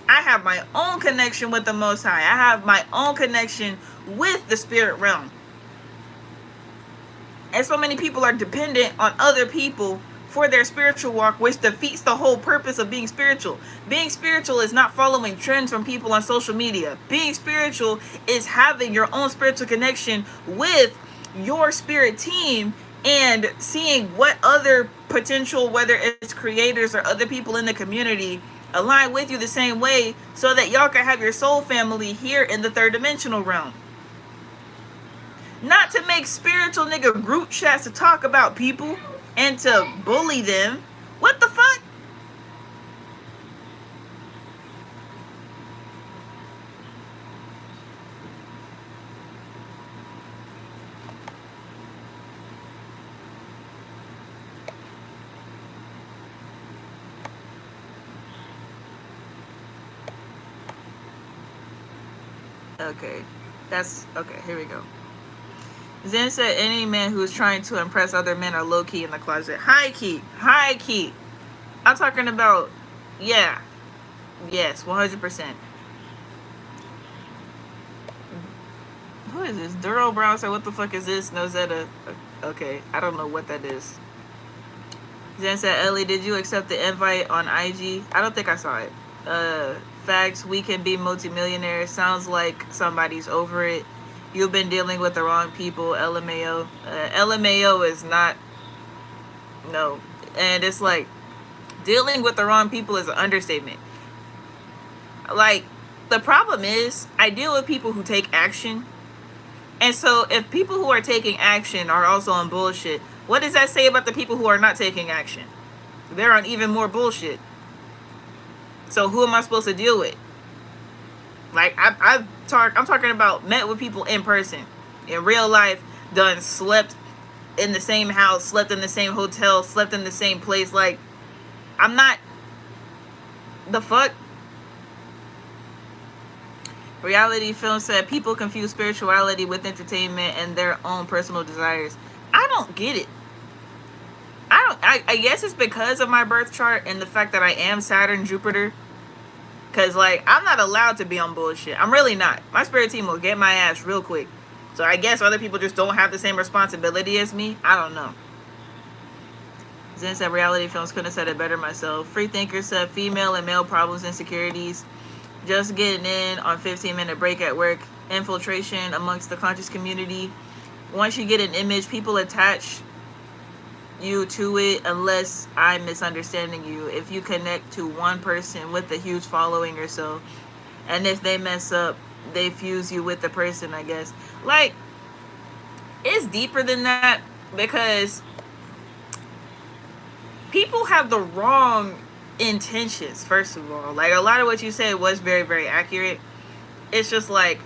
I have my own connection with the Most High. I have my own connection with the spirit realm. And so many people are dependent on other people for their spiritual walk, which defeats the whole purpose of being spiritual. Being spiritual is not following trends from people on social media. Being spiritual is having your own spiritual connection with your spirit team and seeing what other potential, whether it's creators or other people in the community, align with you the same way, so that y'all can have your soul family here in the third dimensional realm. Not to make spiritual nigga group chats to talk about people and to bully them. What the fuck? Okay, that's okay. Here we go. Zen said any man who is trying to impress other men are low-key in the closet. High-key. High-key. I'm talking about, yeah. Yes, 100%. Who is this? Duro Brown said, what the fuck is this? Nozetta. Okay, I don't know what that is. Zen said, Ellie, did you accept the invite on IG? I don't think I saw it. Facts, we can be multimillionaires. Sounds like somebody's over it. You've been dealing with the wrong people, LMAO. LMAO is not, no. And it's like, dealing with the wrong people is an understatement. Like, the problem is, I deal with people who take action. And so, if people who are taking action are also on bullshit, What does that say about the people who are not taking action? They're on even more bullshit. So who am I supposed to deal with? Like, I'm talking about met with people in person, in real life, done slept in the same house, slept in the same hotel, slept in the same place. Like, I'm not, the fuck? Reality film said people confuse spirituality with entertainment and their own personal desires. I don't get it. I guess it's because of my birth chart and the fact that I am Saturn, Jupiter. Because, like, I'm not allowed to be on bullshit. I'm really not. My spirit team will get my ass real quick. So I guess other people just don't have the same responsibility as me. I don't know. Zen said reality films couldn't have said it better myself. Free Thinker said female and male problems, insecurities. Just getting in on 15-minute break at work. Infiltration amongst the conscious community. Once you get an image, people attach you to it unless I'm misunderstanding you. If you connect to one person with a huge following or so, and if they mess up, they fuse you with the person, I guess. Like, it's deeper than that, because people have the wrong intentions, first of all. Like, a lot of what you said was very, very accurate. It's just like,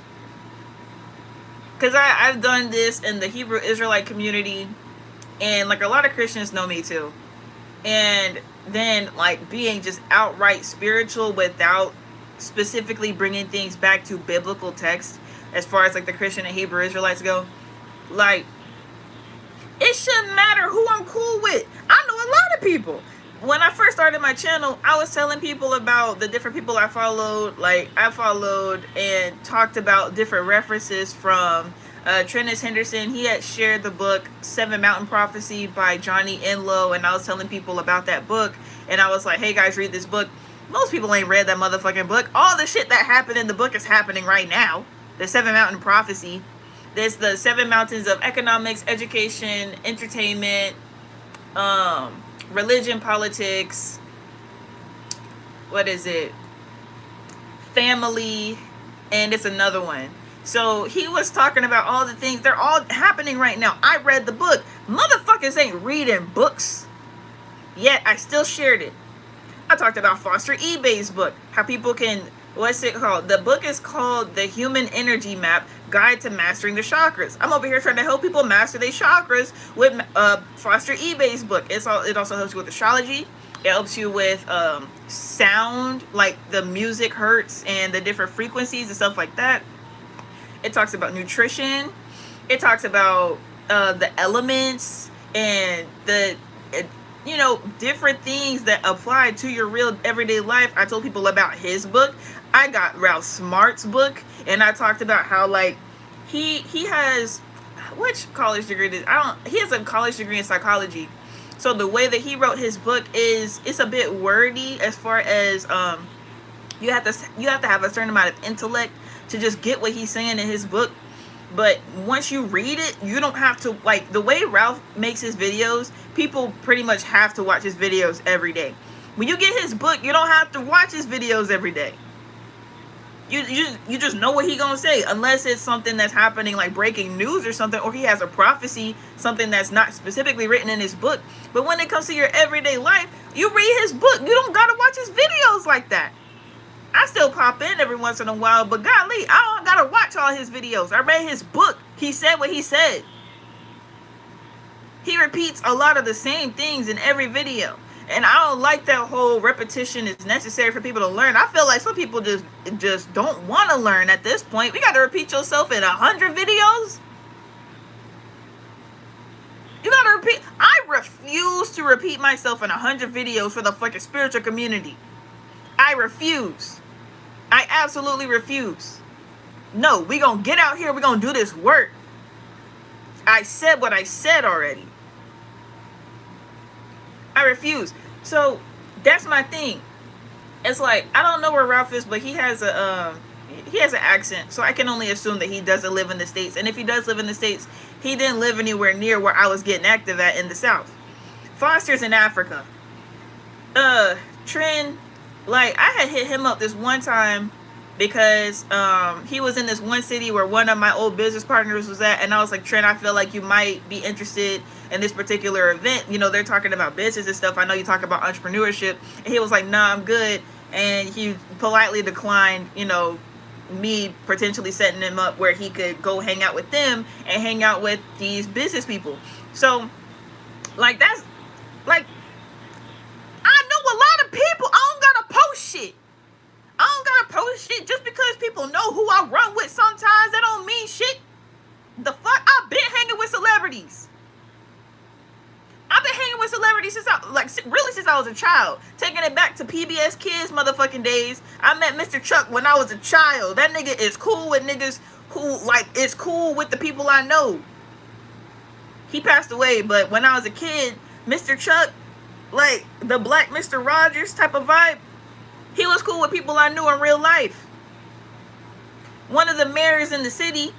because I've done this in the Hebrew Israelite community, and like a lot of Christians know me too. And then like being just outright spiritual without specifically bringing things back to biblical text, as far as like the Christian and Hebrew Israelites go. Like, it shouldn't matter who I'm cool with. I know a lot of people. When I first started my channel, I was telling people about the different people I followed. Like, I followed and talked about different references from Trennis Henderson. He had shared the book Seven Mountain Prophecy by Johnny Enlow, and I was telling people about that book, and I was like, hey guys, read this book. Most people ain't read that motherfucking book. All the shit that happened in the book is happening right now. The Seven Mountain Prophecy. There's the Seven Mountains of economics, education, entertainment, religion, politics, what is it, family, and it's another one. So he was talking about all the things. They're all happening right now. I read the book. Motherfuckers ain't reading books. Yet I still shared it. I talked about Foster eBay's book. How people can, what's it called? The book is called The Human Energy Map, Guide to Mastering the Chakras. I'm over here trying to help people master their chakras with Foster eBay's book. It also helps you with astrology. It helps you with sound, like the music hertz and the different frequencies and stuff like that. It talks about nutrition. It talks about the elements and the, different things that apply to your real everyday life. I told people about his book. I got Ralph Smart's book, and I talked about how, like, he has, which college degree did he has a college degree in psychology. So the way that he wrote his book it's a bit wordy, as far as you have to have a certain amount of intellect to just get what he's saying in his book. But once you read it, you don't have to, like, the way Ralph makes his videos, people pretty much have to watch his videos every day. When you get his book, you don't have to watch his videos every day. You just know what he gonna say, unless it's something that's happening, like breaking news or something, or he has a prophecy, something that's not specifically written in his book. But when it comes to your everyday life, you read his book. You don't gotta watch his videos like that. I still pop in every once in a while, but golly, I don't gotta watch all his videos. I read his book. He said what he said. He repeats a lot of the same things in every video. And I don't like that whole repetition is necessary for people to learn. I feel like some people just don't want to learn at this point. We got to repeat yourself in 100 videos? You got to repeat. I refuse to repeat myself in 100 videos for the fucking spiritual community. I refuse. I absolutely refuse. No, we gonna get out here. We gonna do this work. I said what I said already. I refuse. So that's my thing. It's like, I don't know where Ralph is, but he has an accent, so I can only assume that he doesn't live in the States. And if he does live in the States, he didn't live anywhere near where I was getting active at in the South. Foster's in Africa. Trend, like, I had hit him up this one time because he was in this one city where one of my old business partners was at, and I was like, Trent, I feel like you might be interested in this particular event. You know, they're talking about business and stuff. I know you talk about entrepreneurship. And he was like, nah, I'm good. And he politely declined, you know, me potentially setting him up where he could go hang out with them and hang out with these business people. So, like, that's, like, I know a lot of people. I don't gotta post shit. I don't gotta post shit just because people know who I run with sometimes. That don't mean shit. The fuck? I've been hanging with celebrities. I've been hanging with celebrities since I was a child. Taking it back to PBS Kids motherfucking days. I met Mr. Chuck when I was a child. That nigga is cool with niggas who, like, is cool with the people I know. He passed away, but when I was a kid, Mr. Chuck, like the Black Mr. Rogers type of vibe, he was cool with people I knew in real life. One of the mayors in the city,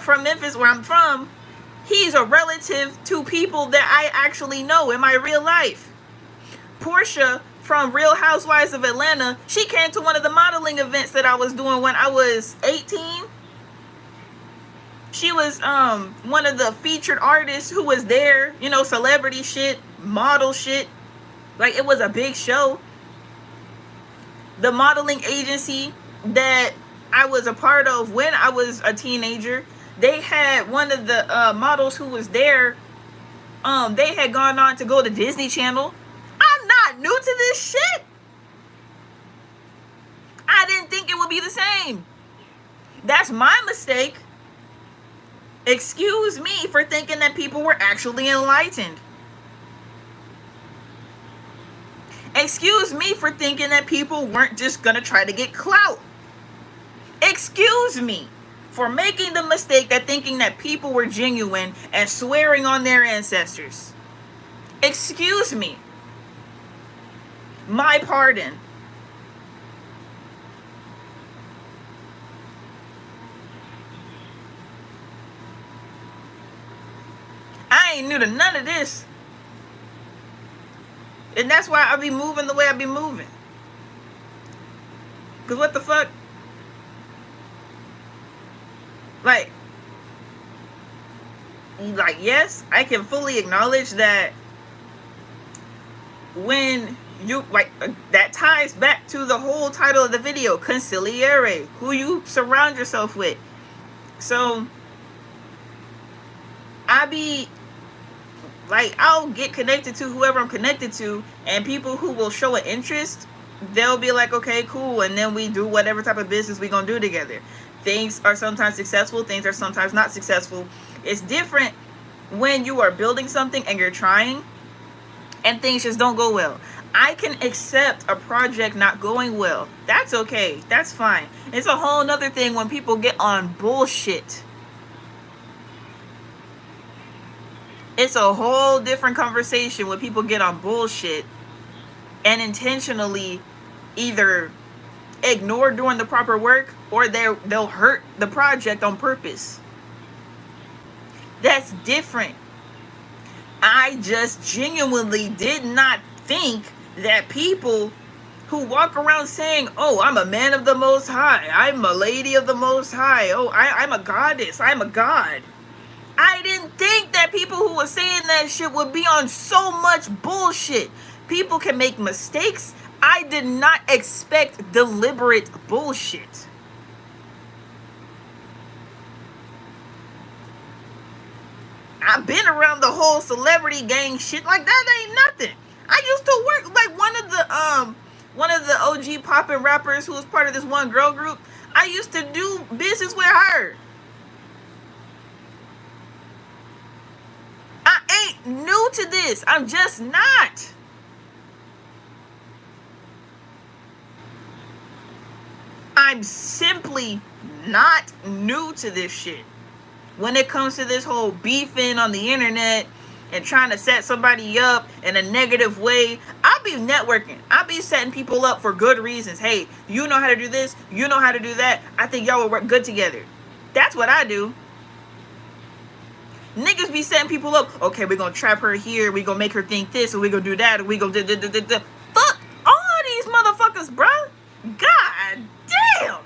from Memphis, where I'm from, he's a relative to people that I actually know in my real life. Portia from Real Housewives of Atlanta, she came to one of the modeling events that I was doing when I was 18. She was one of the featured artists who was there, you know, celebrity shit, model shit. Like, it was a big show. The modeling agency that I was a part of when I was a teenager, they had one of the models who was there. They had gone on to go to Disney Channel. I'm not new to this shit. I didn't think it would be the same. That's my mistake. Excuse me for thinking that people were actually enlightened. Excuse me for thinking that people weren't just gonna try to get clout. Excuse me for making the mistake that thinking that people were genuine and swearing on their ancestors. Excuse me. My pardon. I ain't new to none of this. And that's why I be moving the way I be moving. Because what the fuck? Like, yes, I can fully acknowledge that when you, like, that ties back to the whole title of the video, consigliere, who you surround yourself with. So, I be, like, I'll get connected to whoever I'm connected to, and people who will show an interest, they'll be like, okay, cool, and then we do whatever type of business we gonna do together. Things are sometimes successful, things are sometimes not successful. It's different when you are building something and you're trying, and things just don't go well. I can accept a project not going well. That's okay, that's fine. It's a whole nother thing when people get on bullshit. It's a whole different conversation when people get on bullshit and intentionally either ignore doing the proper work or they'll hurt the project on purpose. That's different. I just genuinely did not think that people who walk around saying, oh, I'm a man of the Most High, I'm a lady of the Most High, oh, I'm a goddess, I'm a god. I didn't think that people who were saying that shit would be on so much bullshit. People can make mistakes. I did not expect deliberate bullshit. I've been around the whole celebrity gang shit. Like, that ain't nothing. I used to work, like, one of the OG poppin' rappers who was part of this one girl group. I used to do business with her. I ain't new to this. I'm just not. I'm simply not new to this shit. When it comes to this whole beefing on the internet and trying to set somebody up in a negative way, I'll be networking. I'll be setting people up for good reasons. Hey, you know how to do this. You know how to do that. I think y'all will work good together. That's what I do. Niggas be setting people up. Okay, we're gonna trap her here. We're gonna make her think this, or we're gonna do that, or we're gonna do. Fuck all these motherfuckers, bruh. God Damn.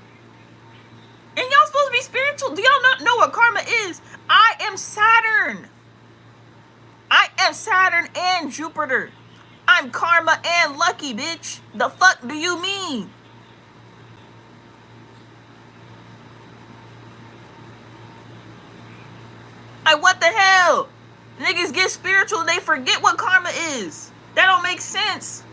And y'all supposed to be spiritual. Do y'all not know what karma is? I am Saturn. I am Saturn and Jupiter. I'm karma and lucky, bitch. The fuck do you mean? Like, what the hell? Niggas get spiritual, they forget what karma is. That don't make sense.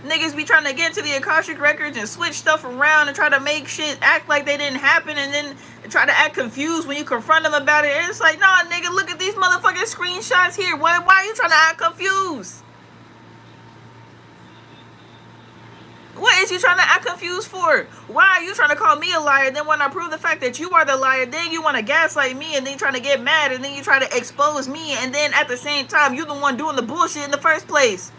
Niggas be trying to get to the Akashic Records and switch stuff around and try to make shit act like they didn't happen, and then try to act confused when you confront them about it. And it's like, nah, nigga, look at these motherfucking screenshots here. Why are you trying to act confused? What is you trying to act confused for? Why are you trying to call me a liar? Then when I prove the fact that you are the liar, then you want to gaslight me, and then you trying to get mad, and then you try to expose me, and then at the same time, you're the one doing the bullshit in the first place.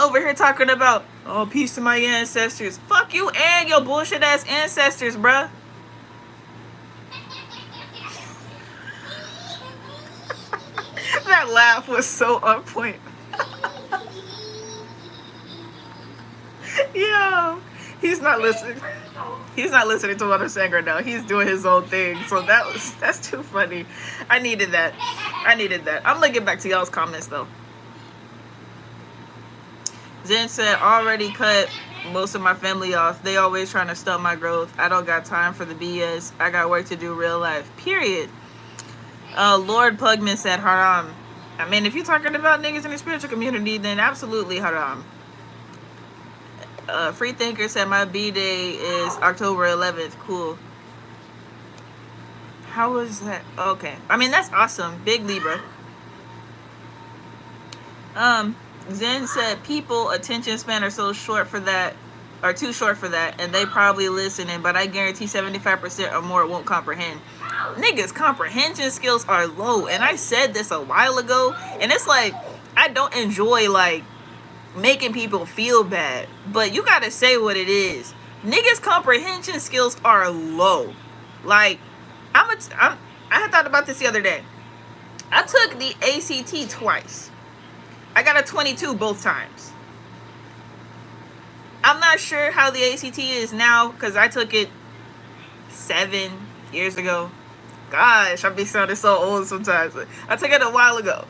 Over here talking about, oh, peace to my ancestors. Fuck you and your bullshit ass ancestors, bruh. That laugh was so on point. Yo, he's not listening. He's not listening to what I'm saying right now. He's doing his own thing. So that's too funny. I needed that. I'm gonna get back to y'all's comments though. Zen said, already cut most of my family off. They always trying to stunt my growth. I don't got time for the BS. I got work to do real life. Period. Lord Pugman said, haram. I mean, if you're talking about niggas in the spiritual community, then absolutely haram. Free Thinker said, my B-day is October 11th. Cool. How was that? Okay. I mean, that's awesome. Big Libra. Zen said, people attention span are so short for that, or too short for that, and they probably listening, but I guarantee 75% or more won't comprehend. Niggas' comprehension skills are low, and I said this a while ago, and it's like, I don't enjoy, like, making people feel bad, but you gotta say what it is. Niggas' comprehension skills are low. Like, I had thought about this the other day. I took the ACT twice. I got a 22 both times. I'm not sure how the ACT is now because I took it 7 years ago. Gosh, I be sounding so old sometimes. I took it a while ago.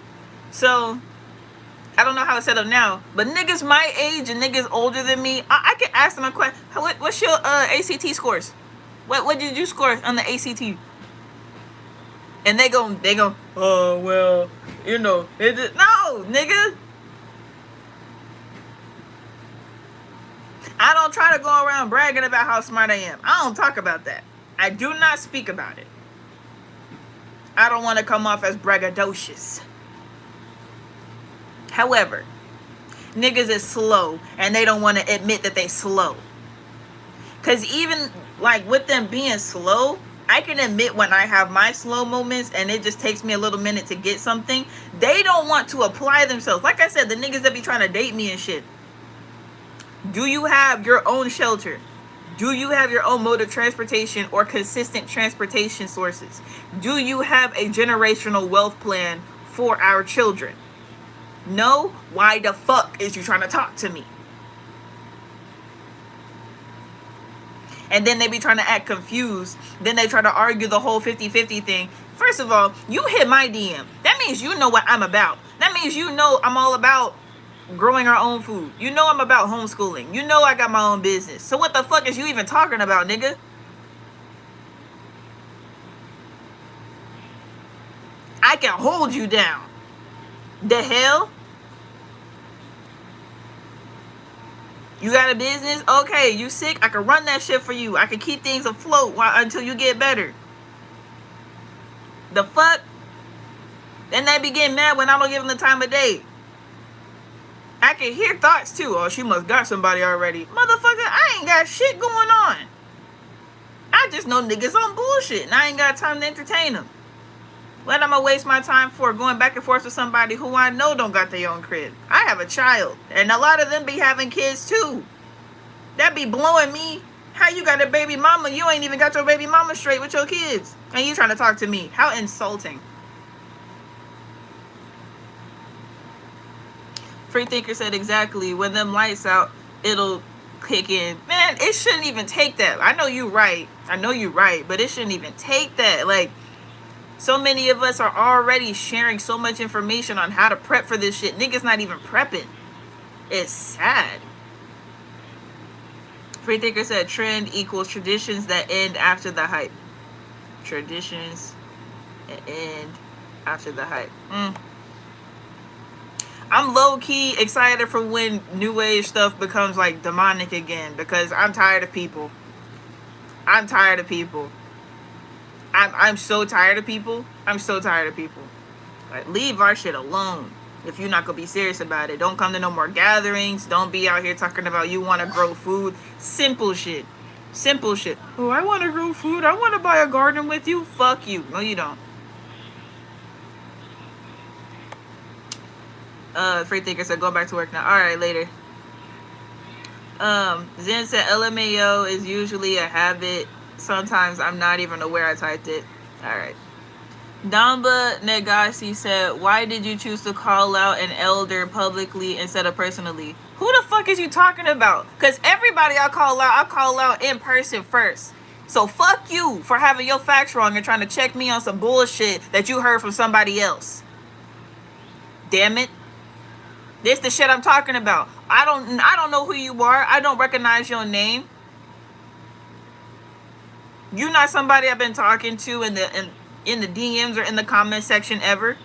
So, I don't know how it's set up now. But niggas my age and niggas older than me, I can ask them a question. What's your ACT scores? What did you score on the ACT? And they go, oh, well, you know, no, nigga. I don't try to go around bragging about how smart I am. I don't talk about that. I do not speak about it. I don't want to come off as braggadocious. However, niggas is slow, and they don't want to admit that they slow. Because even, like, with them being slow, I can admit when I have my slow moments and it just takes me a little minute to get something. They don't want to apply themselves. Like I said, the niggas that be trying to date me and shit. Do you have your own shelter? Do you have your own mode of transportation or consistent transportation sources? Do you have a generational wealth plan for our children? No? Why the fuck is you trying to talk to me? And then they be trying to act confused. Then they try to argue the whole 50-50 thing. First of all, you hit my DM. That means you know what I'm about. That means you know I'm all about growing our own food. You know I'm about homeschooling. You know I got my own business. So what the fuck is you even talking about, nigga? I can hold you down. The hell? You got a business? Okay, you sick? I can run that shit for you. I can keep things afloat until you get better. The fuck? Then they be getting mad when I don't give them the time of day. I can hear thoughts too. Oh, she must got somebody already. Motherfucker, I ain't got shit going on. I just know niggas on bullshit and I ain't got time to entertain them. What am I waste my time for going back and forth with somebody who I know don't got their own crib? I have a child. And a lot of them be having kids too. That be blowing me. How you got a baby mama? You ain't even got your baby mama straight with your kids. And you trying to talk to me. How insulting. Free Thinker said exactly. When them lights out, it'll kicking. Man, it shouldn't even take that. I know you right, but it shouldn't even take that. Like, so many of us are already sharing so much information on how to prep for this shit. Niggas not even prepping. It's sad. Freethinker said trend equals traditions that end after the hype. Traditions that end after the hype. I'm low-key excited for when new age stuff becomes like demonic again, because I'm tired of people. I'm tired of people. I'm so tired of people. I'm so tired of people. Like, leave our shit alone. If you're not gonna be serious about it, don't come to no more gatherings. Don't be out here talking about you want to grow food. Simple shit. Simple shit. Oh, I want to grow food. I want to buy a garden with you. Fuck you. No, you don't. Freethinker said go back to work now. Alright, later. Zen said LMAO is usually a habit. Sometimes I'm not even aware I typed it. Alright. Damba Negasi said, why did you choose to call out an elder publicly instead of personally? Who the fuck is you talking about? Because everybody I call out in person first. So fuck you for having your facts wrong and trying to check me on some bullshit that you heard from somebody else. Damn it. This the shit I'm talking about. I don't know who you are. I don't recognize your name. You're not somebody I've been talking to in the DMs or in the comment section ever.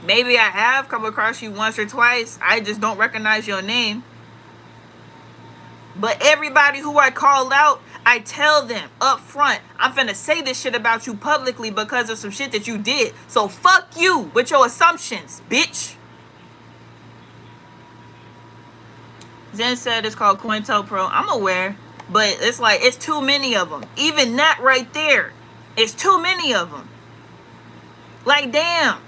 Maybe I have come across you once or twice. I just don't recognize your name. But everybody who I call out, I tell them up front, I'm finna say this shit about you publicly because of some shit that you did. So fuck you with your assumptions, bitch. Zen said it's called COINTELPRO. I'm aware, but it's like, it's too many of them. Even that right there, it's too many of them. Like, damn.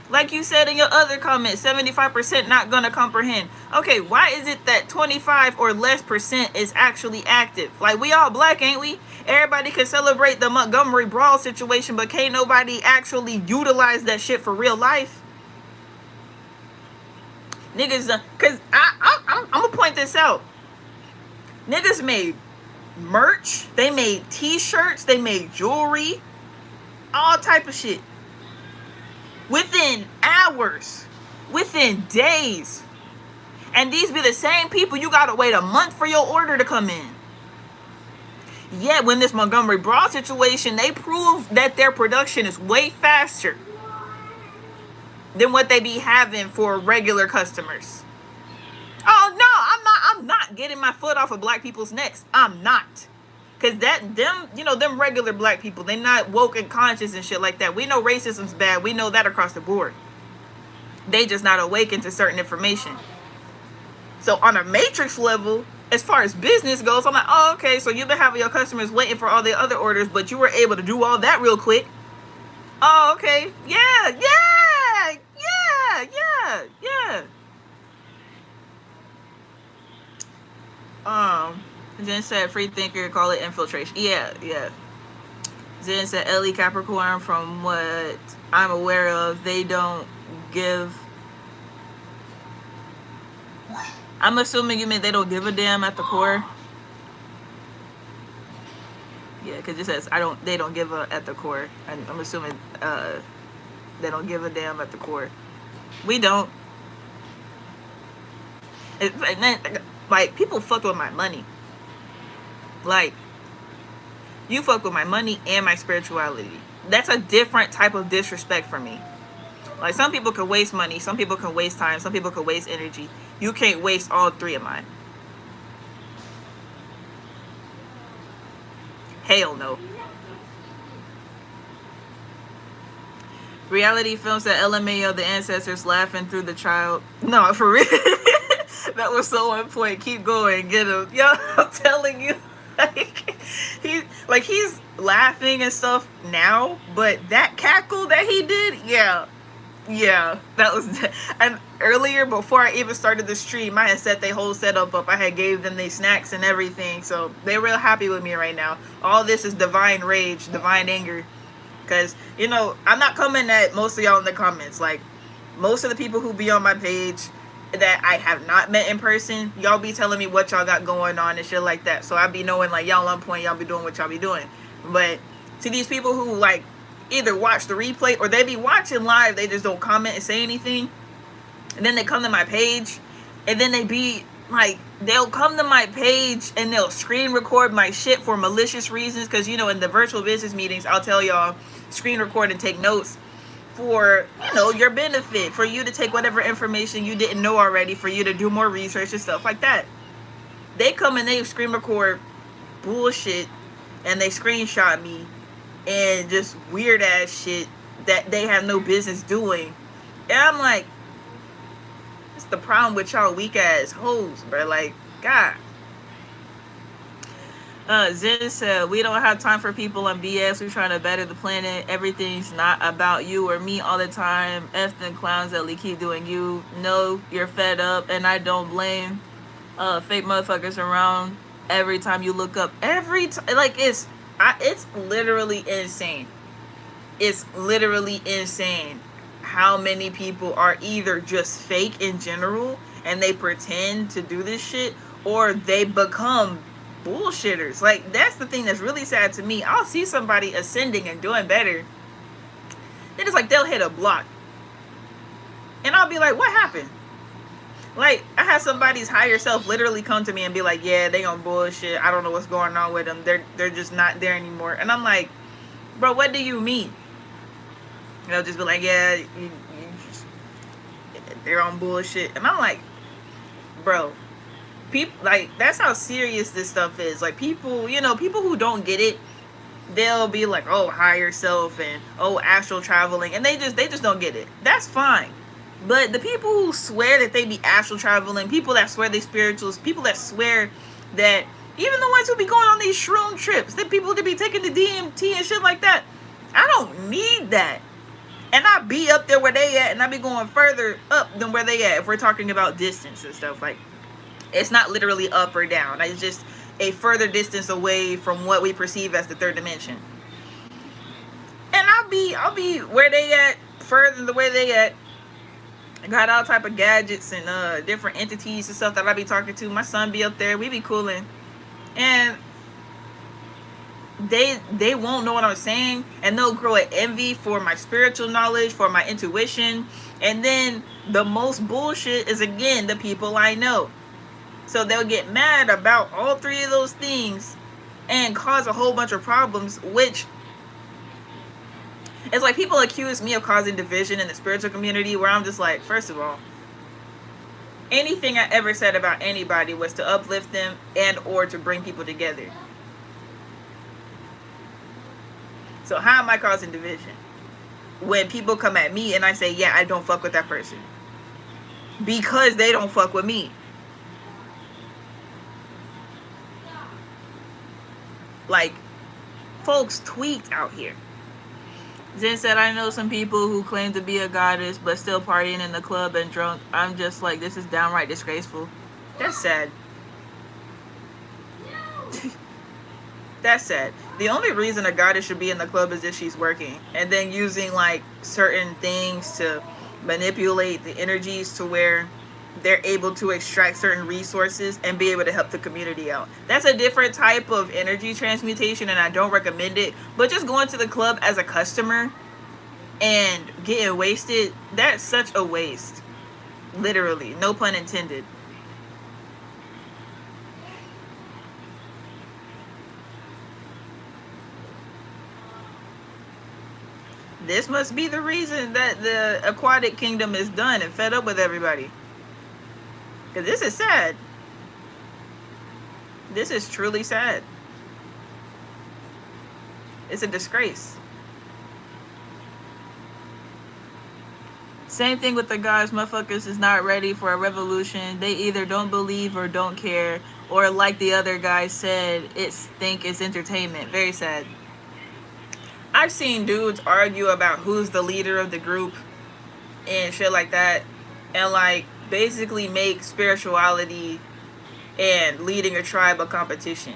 Like you said in your other comment, 75% not gonna comprehend. Okay, why is it that 25 or less % is actually active? Like, we all black, ain't we? Everybody can celebrate the Montgomery Brawl situation, but can't nobody actually utilize that shit for real life. Niggas, cause I'm gonna point this out. Niggas made merch, they made t-shirts, they made jewelry, all type of shit. Within hours, within days. And these be the same people you gotta wait a month for your order to come in. Yet when this Montgomery Brawl situation, they prove that their production is way faster than what they be having for regular customers. Oh no, I'm not getting my foot off of black people's necks. I'm not. Cause them regular black people, they not woke and conscious and shit like that. We know racism's bad. We know that across the board. They just not awakened to certain information. So on a matrix level, as far as business goes, I'm like, oh, okay, so you've been having your customers waiting for all the other orders, but you were able to do all that real quick. Oh, okay. Yeah. Zen said Freethinker, call it infiltration. Yeah. Zen said Ellie Capricorn, from what I'm aware of, they don't give. I'm assuming you mean they don't give a damn at the core. Yeah, because it says they don't give a at the core. I'm assuming they don't give a damn at the core. We don't. Like, people fuck with my money. Like, you fuck with my money and my spirituality. That's a different type of disrespect for me. Like, some people can waste money, some people can waste time, some people can waste energy. You can't waste all three of mine. Hell no. Reality films at LMAO, the ancestors laughing through the child. No, for real. That was so on point. Keep going. Get him. Yo, I'm telling you. He's laughing and stuff now, but that cackle that he did, yeah, that was. And earlier, before I even started the stream, I had set their whole setup up. I had gave them their snacks and everything, so they're real happy with me right now. All this is divine rage, divine anger, because I'm not coming at most of y'all in the comments. Like, most of the people who be on my page that I have not met in person, y'all be telling me what y'all got going on and shit like that. So I be knowing like y'all on point, y'all be doing what y'all be doing. But to these people who like either watch the replay or they be watching live, they just don't comment and say anything. And then they come to my page and then they be like, they'll come to my page and they'll screen record my shit for malicious reasons. Because, you know, in the virtual business meetings, I'll tell y'all, screen record and take notes for, you know, your benefit, for you to take whatever information you didn't know already, for you to do more research and stuff like that. They come and they screen record bullshit and they screenshot me and just weird ass shit that they have no business doing. And I'm like, it's the problem with y'all weak ass hoes, bro. Like, God. Zen said, we don't have time for people on BS. We're trying to better the planet. Everything's not about you or me all the time. F them clowns that keep doing you. No, you're fed up, and I don't blame fake motherfuckers around every time you look up. Every time, like, it's literally insane. It's literally insane how many people are either just fake in general and they pretend to do this shit, or they become bullshitters. Like, that's the thing that's really sad to me. I'll see somebody ascending and doing better, then it's like they'll hit a block and I'll be like, what happened? Like, I had somebody's higher self literally come to me and be like, yeah, they on bullshit, I don't know what's going on with them, they're just not there anymore. And I'm like, bro, what do you mean? They'll just be like, yeah, they're on bullshit. And I'm like, bro, people, like, that's how serious this stuff is. Like, people, you know, people who don't get it, they'll be like, oh, higher self and oh, astral traveling, and they just don't get it. That's fine. But the people who swear that they be astral traveling, people that swear they spirituals, people that swear that, even the ones who be going on these shroom trips, the people that be taking the DMT and shit like that, I don't need that. And I be up there where they at, and I be going further up than where they at if we're talking about distance and stuff. Like, it's not literally up or down. It's just a further distance away from what we perceive as the third dimension. And I'll be where they at, further than the way they at. I got all type of gadgets and different entities and stuff that I be talking to. My son be up there. We be cooling. And they won't know what I'm saying, and they'll grow an envy for my spiritual knowledge, for my intuition. And then the most bullshit is, again, the people I know. So they'll get mad about all three of those things and cause a whole bunch of problems, which it's like people accuse me of causing division in the spiritual community, where I'm just like, first of all, anything I ever said about anybody was to uplift them and or to bring people together. So how am I causing division when people come at me and I say, yeah, I don't fuck with that person because they don't fuck with me? Like, folks tweaked out here. Zen said, I know some people who claim to be a goddess but still partying in the club and drunk. I'm just like, this is downright disgraceful. That's sad. That's sad. The only reason a goddess should be in the club is if she's working, and then using like certain things to manipulate the energies to where they're able to extract certain resources and be able to help the community out. That's a different type of energy transmutation, and I don't recommend it. But just going to the club as a customer and getting wasted, that's such a waste. Literally, no pun intended. This must be the reason that the aquatic kingdom is done and fed up with everybody. Because this is sad. This is truly sad. It's a disgrace. Same thing with the guys. Motherfuckers is not ready for a revolution. They either don't believe or don't care. Or like the other guy said, think it's entertainment. Very sad. I've seen dudes argue about who's the leader of the group and shit like that, and like basically make spirituality and leading a tribe a competition.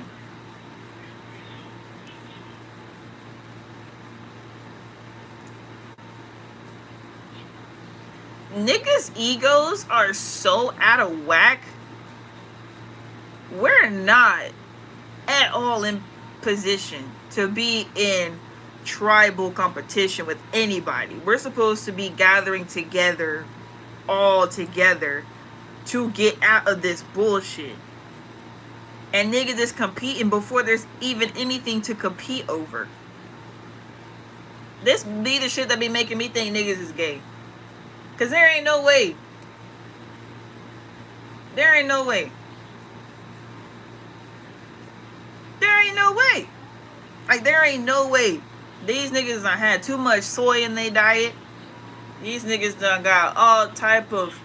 niggas' egos are so out of whack. We're not at all in position to be in tribal competition with anybody. We're supposed to be gathering together, all together, to get out of this bullshit. And niggas is competing before there's even anything to compete over. This be the shit that be making me think niggas is gay. Cause there ain't no way. There ain't no way. There ain't no way. Like, there ain't no way. These niggas done had too much soy in their diet. These niggas done got all type of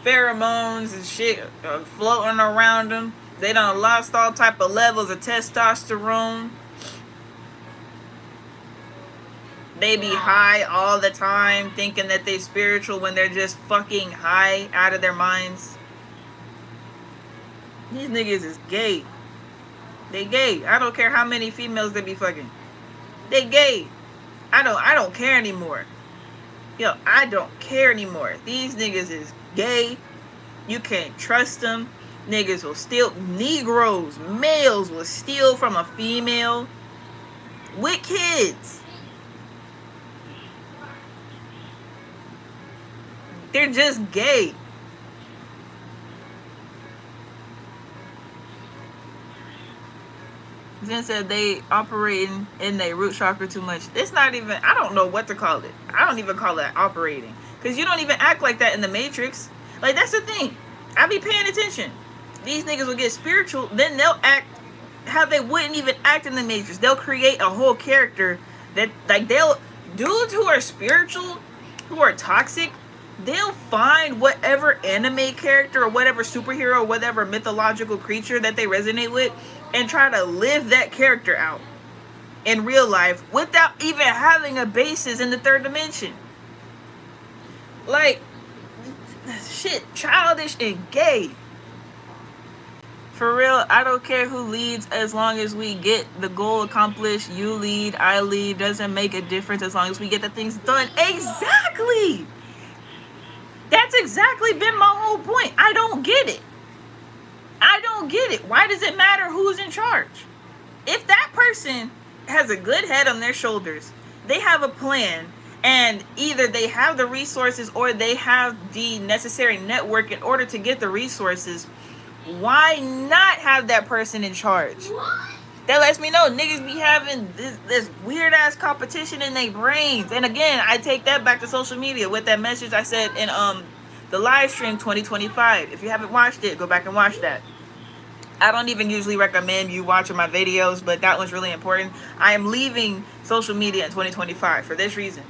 pheromones and shit floating around them. They done lost all type of levels of testosterone. They be high all the time, thinking that they spiritual when they're just fucking high out of their minds. These niggas is gay. They gay. I don't care how many females they be fucking. They gay. I don't care anymore. Yo, I don't care anymore. These niggas is gay. You can't trust them. Niggas will steal. Negroes, males will steal from a female with kids. They're just gay. Jen said they operating in their root chakra too much. It's not even, I don't know what to call it. I don't even call it operating. Because you don't even act like that in the Matrix. Like, that's the thing. I be paying attention. These niggas will get spiritual, then they'll act how they wouldn't even act in the Matrix. They'll create a whole character that, like, they'll, dudes who are spiritual, who are toxic, they'll find whatever anime character or whatever superhero or whatever mythological creature that they resonate with and try to live that character out in real life without even having a basis in the third dimension. Like, shit, childish and gay. For real, I don't care who leads as long as we get the goal accomplished. You lead, I lead, doesn't make a difference as long as we get the things done. Exactly! That's exactly been my whole point. I don't get it. I don't get it. Why does it matter who's in charge? If that person has a good head on their shoulders, they have a plan, and either they have the resources or they have the necessary network in order to get the resources, why not have that person in charge? That lets me know niggas be having this weird ass competition in their brains. And again, I take that back to social media with that message I said in the live stream 2025. If you haven't watched it, go back and watch that. I don't even usually recommend you watching my videos, but that one's really important. I am leaving social media in 2025 for this reason.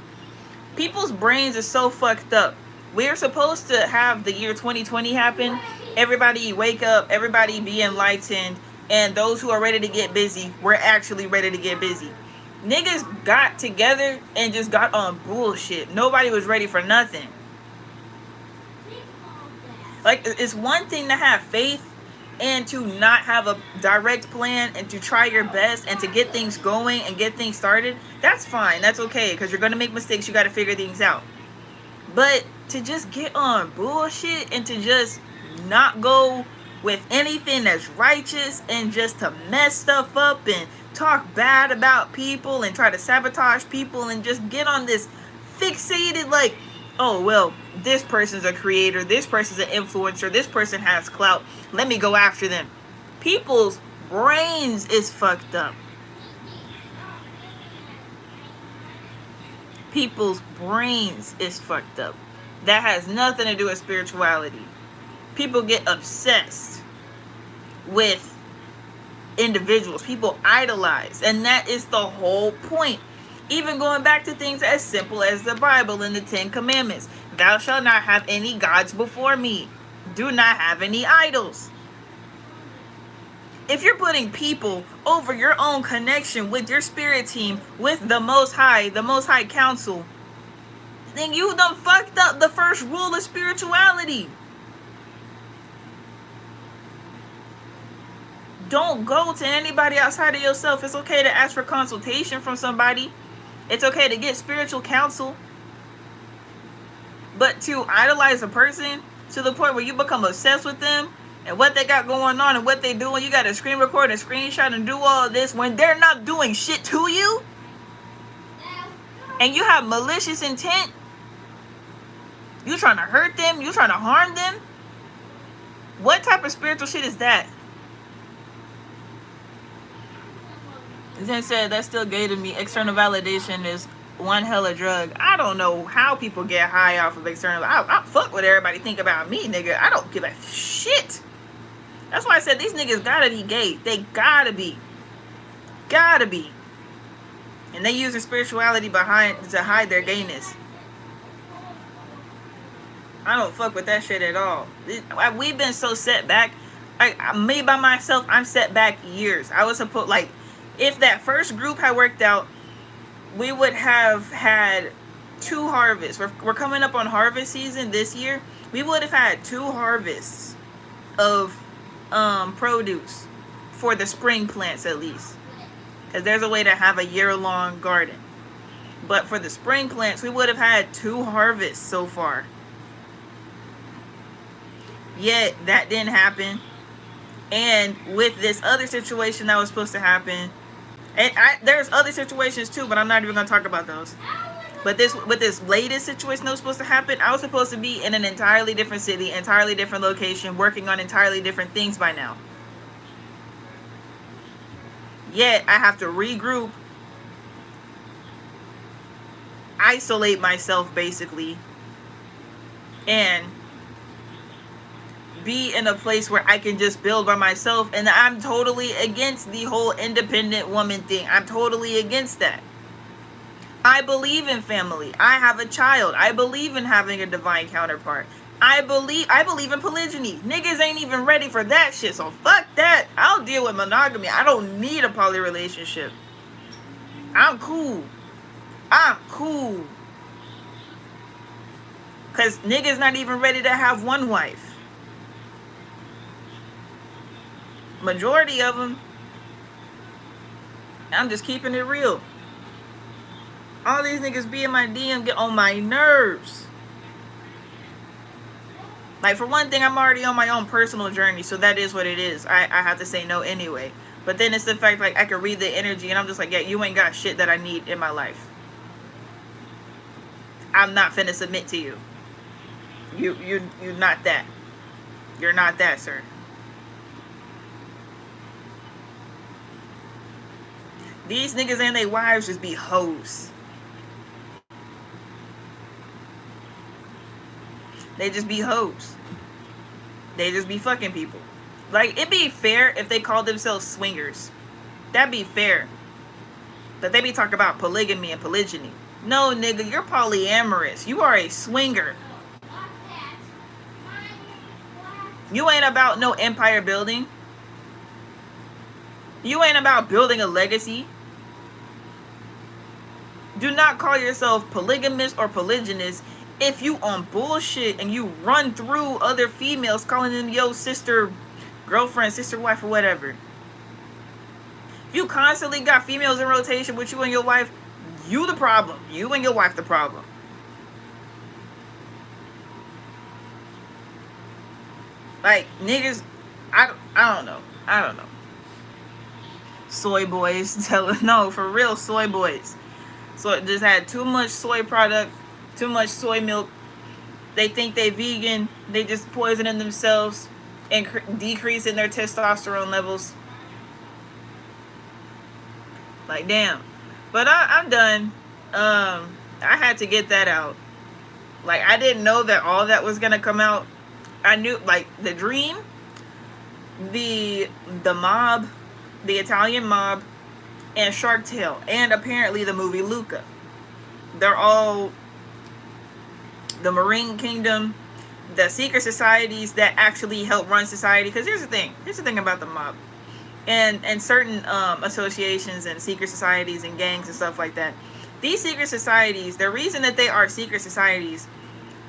People's brains are so fucked up. We're supposed to have the year 2020 happen. Everybody wake up, everybody be enlightened, and those who are ready to get busy, we're actually ready to get busy. Niggas got together and just got on bullshit. Nobody was ready for nothing. Like, it's one thing to have faith and to not have a direct plan and to try your best and to get things going and get things started. That's fine. That's okay, because you're going to make mistakes. You got to figure things out. But to just get on bullshit and to just not go with anything that's righteous and just to mess stuff up and talk bad about people and try to sabotage people and just get on this fixated, like, oh, well, this person's a creator, this person's an influencer, this person has clout, let me go after them. People's brains is fucked up. People's brains is fucked up. That has nothing to do with spirituality. People get obsessed with individuals. People idolize. And that is the whole point. Even going back to things as simple as the Bible and the 10 Commandments. Thou shalt not have any gods before me. Do not have any idols. If you're putting people over your own connection with your spirit team, with the Most High Council, then you done fucked up the first rule of spirituality. Don't go to anybody outside of yourself. It's okay to ask for consultation from somebody. It's okay to get spiritual counsel. But to idolize a person to the point where you become obsessed with them and what they got going on and what they do, and you got to screen record and screenshot and do all of this when they're not doing shit to you, and you have malicious intent, you trying to hurt them, you trying to harm them. What type of spiritual shit is that? Zen said that's still gay to me. External validation is one hella drug. I don't know how people get high off of external. I fuck what everybody think about me, nigga. I don't give a shit. That's why I said these niggas gotta be gay. They gotta be. Gotta be. And they use their spirituality to hide their gayness. I don't fuck with that shit at all. We've been so set back. Me by myself, I'm set back years. I was supposed, like, if that first group had worked out, we would have had 2 harvests. We're coming up on harvest season this year. We would have had 2 harvests of produce for the spring plants, at least, because there's a way to have a year-long garden. But for the spring plants, we would have had 2 harvests so far. Yet that didn't happen. And with this other situation that was supposed to happen, and there's other situations too, but I'm not even gonna talk about those. But with this latest situation that was supposed to happen, I was supposed to be in an entirely different city, entirely different location, working on entirely different things by now. Yet I have to regroup, isolate myself basically, and be in a place where I can just build by myself. And I'm totally against the whole independent woman thing. I'm totally against that. I believe in family. I have a child. I believe in having a divine counterpart. I believe in polygyny. Niggas ain't even ready for that shit, so fuck that. I'll deal with monogamy. I don't need a poly relationship. I'm cool. Cause niggas not even ready to have one wife. Majority of them. I'm just keeping it real. All these niggas be in my DM get on my nerves. Like, for one thing, I'm already on my own personal journey, so that is what it is. I have to say no anyway. But then it's the fact, like, I can read the energy, and I'm just like, yeah, you ain't got shit that I need in my life. I'm not finna submit to you. You're not that. You're not that, sir. These niggas and their wives just be hoes. They just be hoes. They just be fucking people. Like, it'd be fair if they called themselves swingers. That'd be fair. But they be talking about polygamy and polygyny. No, nigga, you're polyamorous. You are a swinger. You ain't about no empire building. You ain't about building a legacy. Do not call yourself polygamous or polygynous if you on bullshit and you run through other females calling them yo sister, girlfriend, sister, wife, or whatever. If you constantly got females in rotation with you and your wife, you the problem. You and your wife the problem. Like, niggas, I don't know. Soy boys no, for real, soy boys. So it just had too much soy product, too much soy milk. They think they vegan. They just poisoning themselves and decreasing their testosterone levels. Like, damn. But I'm done. I had to get that out. Like, I didn't know that all that was gonna come out. I knew, like, the dream, the mob, the Italian mob, and Shark Tale, and apparently the movie Luca. They're all the Marine Kingdom, the secret societies that actually help run society. Because here's the thing about the mob and certain associations and secret societies and gangs and stuff like that. These secret societies, the reason that they are secret societies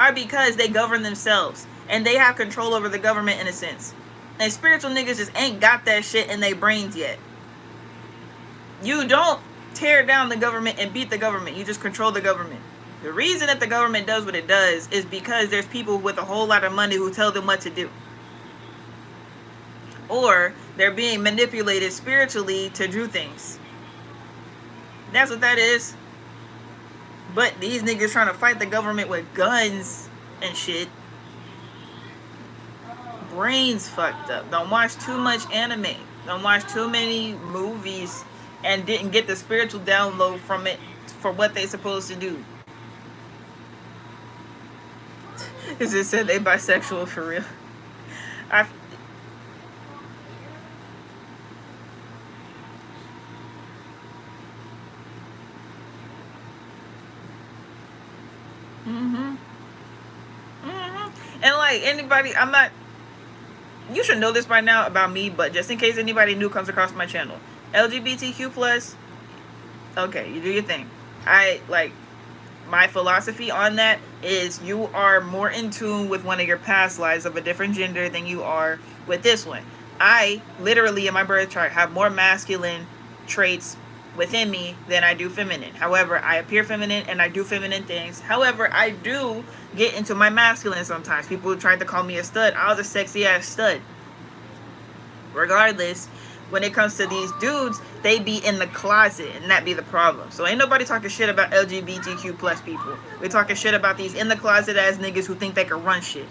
are because they govern themselves and they have control over the government in a sense. And spiritual niggas just ain't got that shit in their brains yet. You don't tear down the government and beat the government. You just control the government. The reason that the government does what it does is because there's people with a whole lot of money who tell them what to do. Or they're being manipulated spiritually to do things. That's what that is. But these niggas trying to fight the government with guns and shit. Brains fucked up. Don't watch too much anime. Don't watch too many movies and didn't get the spiritual download from it for what they supposed to do. Is it said they bisexual for real? And like anybody, I'm not. You should know this by now about me, but just in case anybody new comes across my channel, LGBTQ plus. Okay, you do your thing. I like my philosophy on that is you are more in tune with one of your past lives of a different gender than you are with this one. I literally in my birth chart have more masculine traits within me than I do feminine. However, I appear feminine and I do feminine things. However, I do get into my masculine sometimes. People tried to call me a stud. I was a sexy ass stud. Regardless, when it comes to these dudes, they be in the closet and that be the problem. So ain't nobody talking shit about LGBTQ plus people. We talking shit about these in the closet ass niggas who think they can run shit.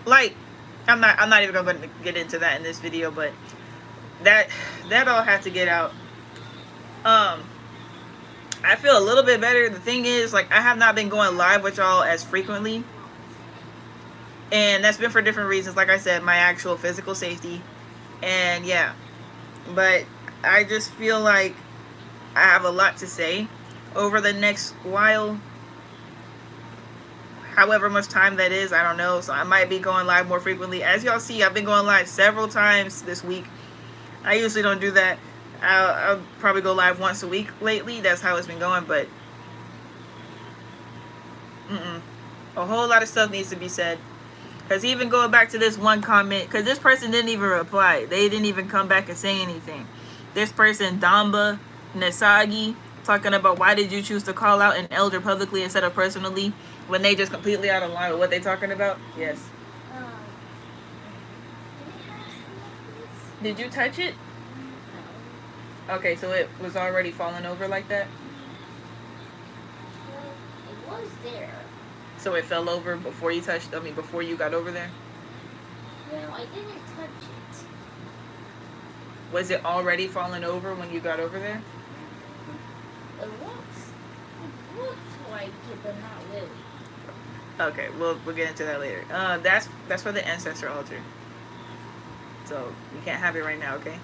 Like, I'm not even going to get into that in this video, but that all had to get out. I feel a little bit better. The thing is, like, I have not been going live with y'all as frequently, and that's been for different reasons. Like I said, my actual physical safety, and yeah, but I just feel like I have a lot to say over the next while. However much time that is, I don't know. So I might be going live more frequently. As y'all see, I've been going live several times this week. I usually don't do that. I'll probably go live once a week lately. That's how it's been going. But a whole lot of stuff needs to be said. Because even going back to this one comment, because this person didn't even reply. They didn't even come back and say anything. This person, Damba Nasagi, talking about why did you choose to call out an elder publicly instead of personally when they just completely out of line with what they talking about? Yes. Did you touch it? Okay, so it was already falling over like that? Well, it was there. So it fell over before you touched, before you got over there? Well, I didn't touch it. Was it already falling over when you got over there? It looks like it, but not really. Okay, we'll get into that later. That's for the ancestor altar. So you can't have it right now, okay?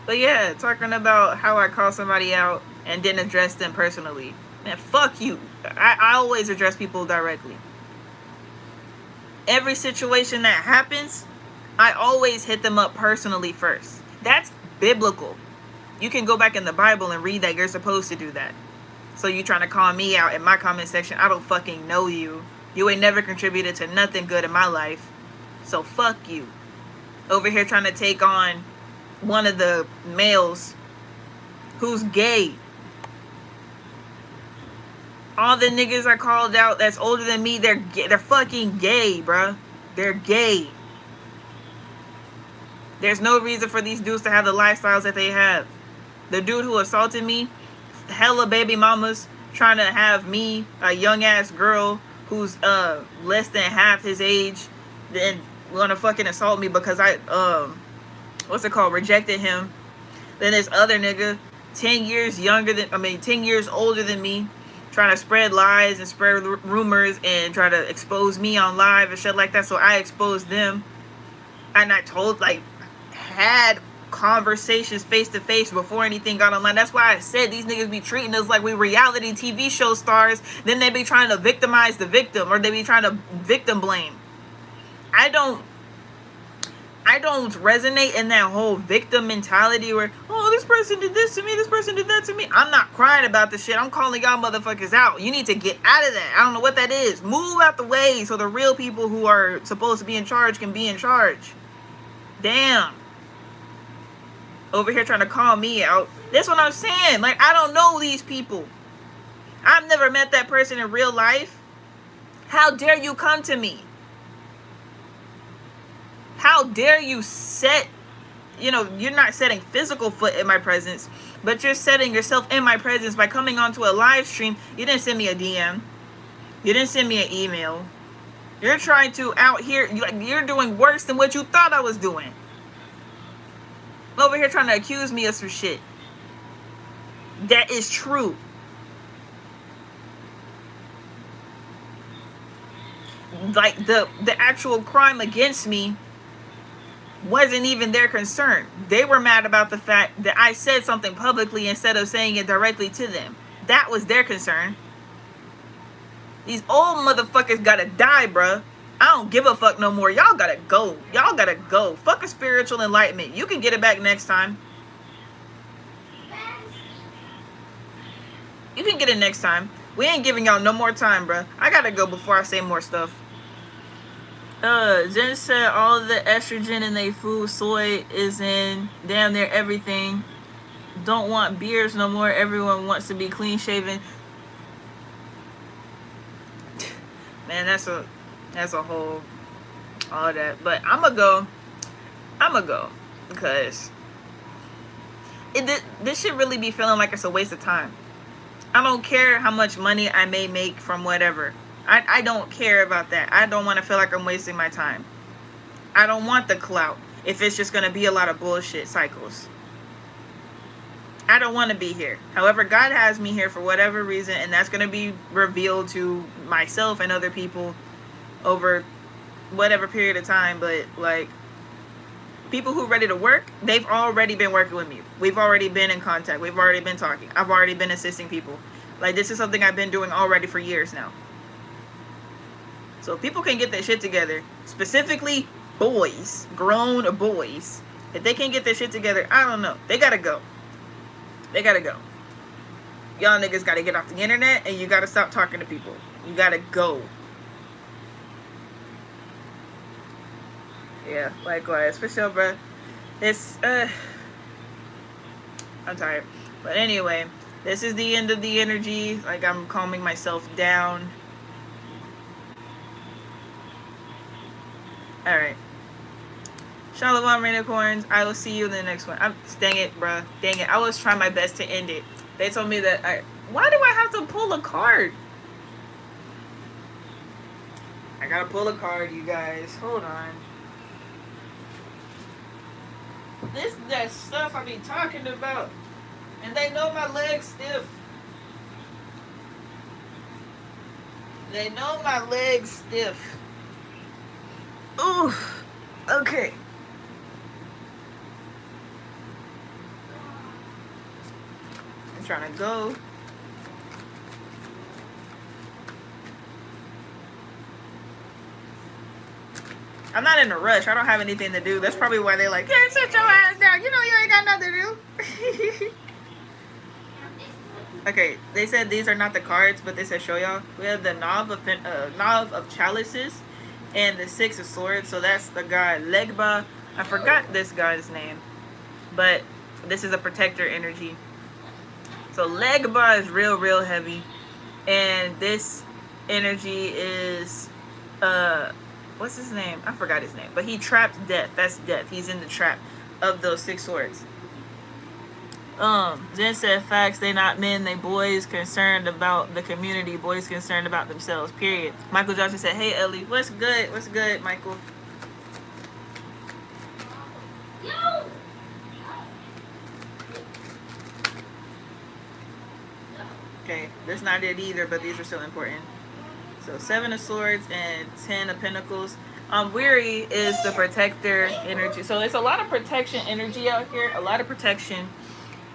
But yeah, talking about how I call somebody out and didn't address them personally. Man, fuck you. I always address people directly. Every situation that happens, I always hit them up personally first. That's biblical. You can go back in the Bible and read that you're supposed to do that. So you trying to call me out in my comment section. I don't fucking know you. You ain't never contributed to nothing good in my life. So fuck you. Over here trying to take on one of the males who's gay. All the niggas I called out that's older than me, they're fucking gay, bruh. They're gay. There's no reason for these dudes to have the lifestyles that they have. The dude who assaulted me, hella baby mamas trying to have me, a young ass girl who's less than half his age, then wanna fucking assault me because I rejected him. Then this other nigga 10 years older than me, trying to spread lies and spread rumors and try to expose me on live and shit like that. So I exposed them, and I had conversations face to face before anything got online. That's why I said these niggas be treating us like we reality TV show stars. Then they be trying to victimize the victim, or they be trying to victim blame. I don't resonate in that whole victim mentality where, oh, this person did this to me, this person did that to me. I'm not crying about this shit. I'm calling y'all motherfuckers out. You need to get out of that. I don't know what that is. Move out the way so the real people who are supposed to be in charge can be in charge. Damn. over here trying to call me out. That's what I'm saying. Like, I don't know these people. I've never met that person in real life. How dare you come to me? How dare you set, you're not setting physical foot in my presence, but you're setting yourself in my presence by coming onto a live stream. You didn't send me a DM. You didn't send me an email. You're trying to out here, you're doing worse than what you thought I was doing. Over here trying to accuse me of some shit that is true. Like, the actual crime against me wasn't even their concern. They were mad about the fact that I said something publicly instead of saying it directly to them. That was their concern. These old motherfuckers gotta die, bruh. I don't give a fuck no more. Y'all gotta go. Y'all gotta go. Fuck a spiritual enlightenment. You can get it back next time. You can get it next time. We ain't giving y'all no more time, bruh. I gotta go before I say more stuff. Jen said all the estrogen in their food, soy is in damn near everything. Don't want beards no more. Everyone wants to be clean shaven. Man, that's a whole all that. But I'ma go because this should really be feeling like it's a waste of time. I don't care how much money I may make from whatever. I don't care about that. I don't want to feel like I'm wasting my time. I don't want the clout if it's just going to be a lot of bullshit cycles. I don't want to be here. However, God has me here for whatever reason, and that's going to be revealed to myself and other people over whatever period of time. But, like, people who are ready to work, they've already been working with me. We've already been in contact. We've already been talking. I've already been assisting people. Like, this is something I've been doing already for years now. So if people can get their shit together, specifically boys, grown boys, if they can't get their shit together, I don't know. They gotta go. They gotta go. Y'all niggas gotta get off the internet and you gotta stop talking to people. You gotta go. Yeah, likewise. For sure, bro. It's, I'm tired. But anyway, this is the end of the energy. Like, I'm calming myself down. Alright. Shalom, Rainicorns. I will see you in the next one. Dang it, bruh. Dang it. I was trying my best to end it. They told me that why do I have to pull a card? I gotta pull a card, you guys. Hold on. This is that stuff I be talking about. And they know my leg's stiff. They know my leg's stiff. Ooh, okay. I'm trying to go. I'm not in a rush. I don't have anything to do. That's probably why they're like, yeah, sit your ass down. You know you ain't got nothing to do. Okay, they said these are not the cards, but they said show y'all. We have the Knave of Chalices and the Six of Swords. So that's the guy Legba. I forgot this guy's name, but this is a protector energy. So Legba is real heavy, and this energy is what's his name? I forgot his name, but he trapped death. That's death. He's in the trap of those six swords. Jen said facts, they not men, they boys concerned about the community, boys concerned about themselves, period. Michael Johnson said, hey Ellie, what's good? What's good, Michael? Okay, that's not it either, but these are still important. So 7 of Swords and 10 of Pentacles. Weary is the protector energy. So there's a lot of protection energy out here, a lot of protection.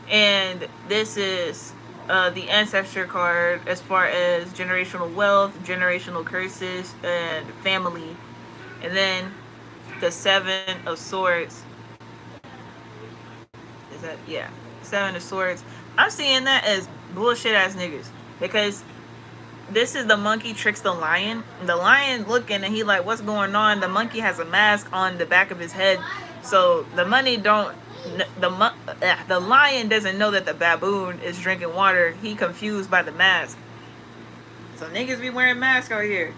And this is the ancestor card as far as generational wealth, generational curses, and family. And then the 7 of Swords. Is that, yeah, 7 of Swords. I'm seeing that as bullshit ass niggas, because this is the monkey tricks the lion. The lion looking and he like, what's going on? The monkey has a mask on the back of his head, so the money don't the lion doesn't know that the baboon is drinking water. He confused by the mask. So niggas be wearing masks out here.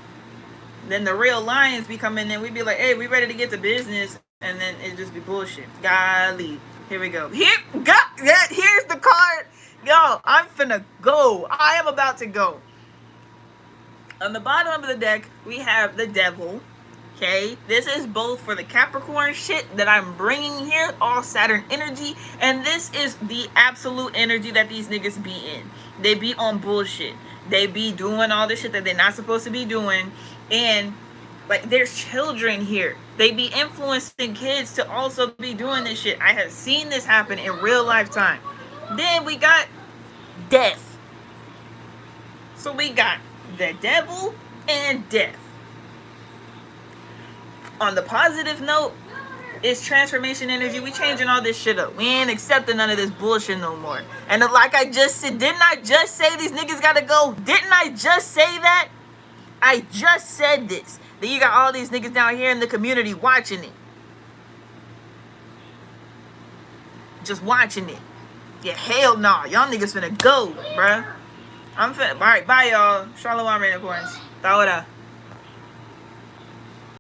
Then the real lions be coming in. We be like, hey, we ready to get to business, and then it just be bullshit. Golly, here we go. Here's the card. Yo, I'm finna go. I am about to go. On the bottom of the deck, we have the devil. Okay, this is both for the Capricorn shit that I'm bringing here, all Saturn energy, and this is the absolute energy that these niggas be in. They be on bullshit. They be doing all this shit that they're not supposed to be doing, and like there's children here. They be influencing kids to also be doing this shit. I have seen this happen in real lifetime. Then we got death. So we got the devil and death. On the positive note, it's transformation energy. We changing all this shit up. We ain't accepting none of this bullshit no more. And like I just said, didn't I just say these niggas gotta go? Didn't I just say that? I just said this. Then you got all these niggas down here in the community watching it. Just watching it. Yeah, hell nah. Y'all niggas finna go, bruh. I'm finna. Alright, bye y'all. Shalom, Rainicorns. Thawada.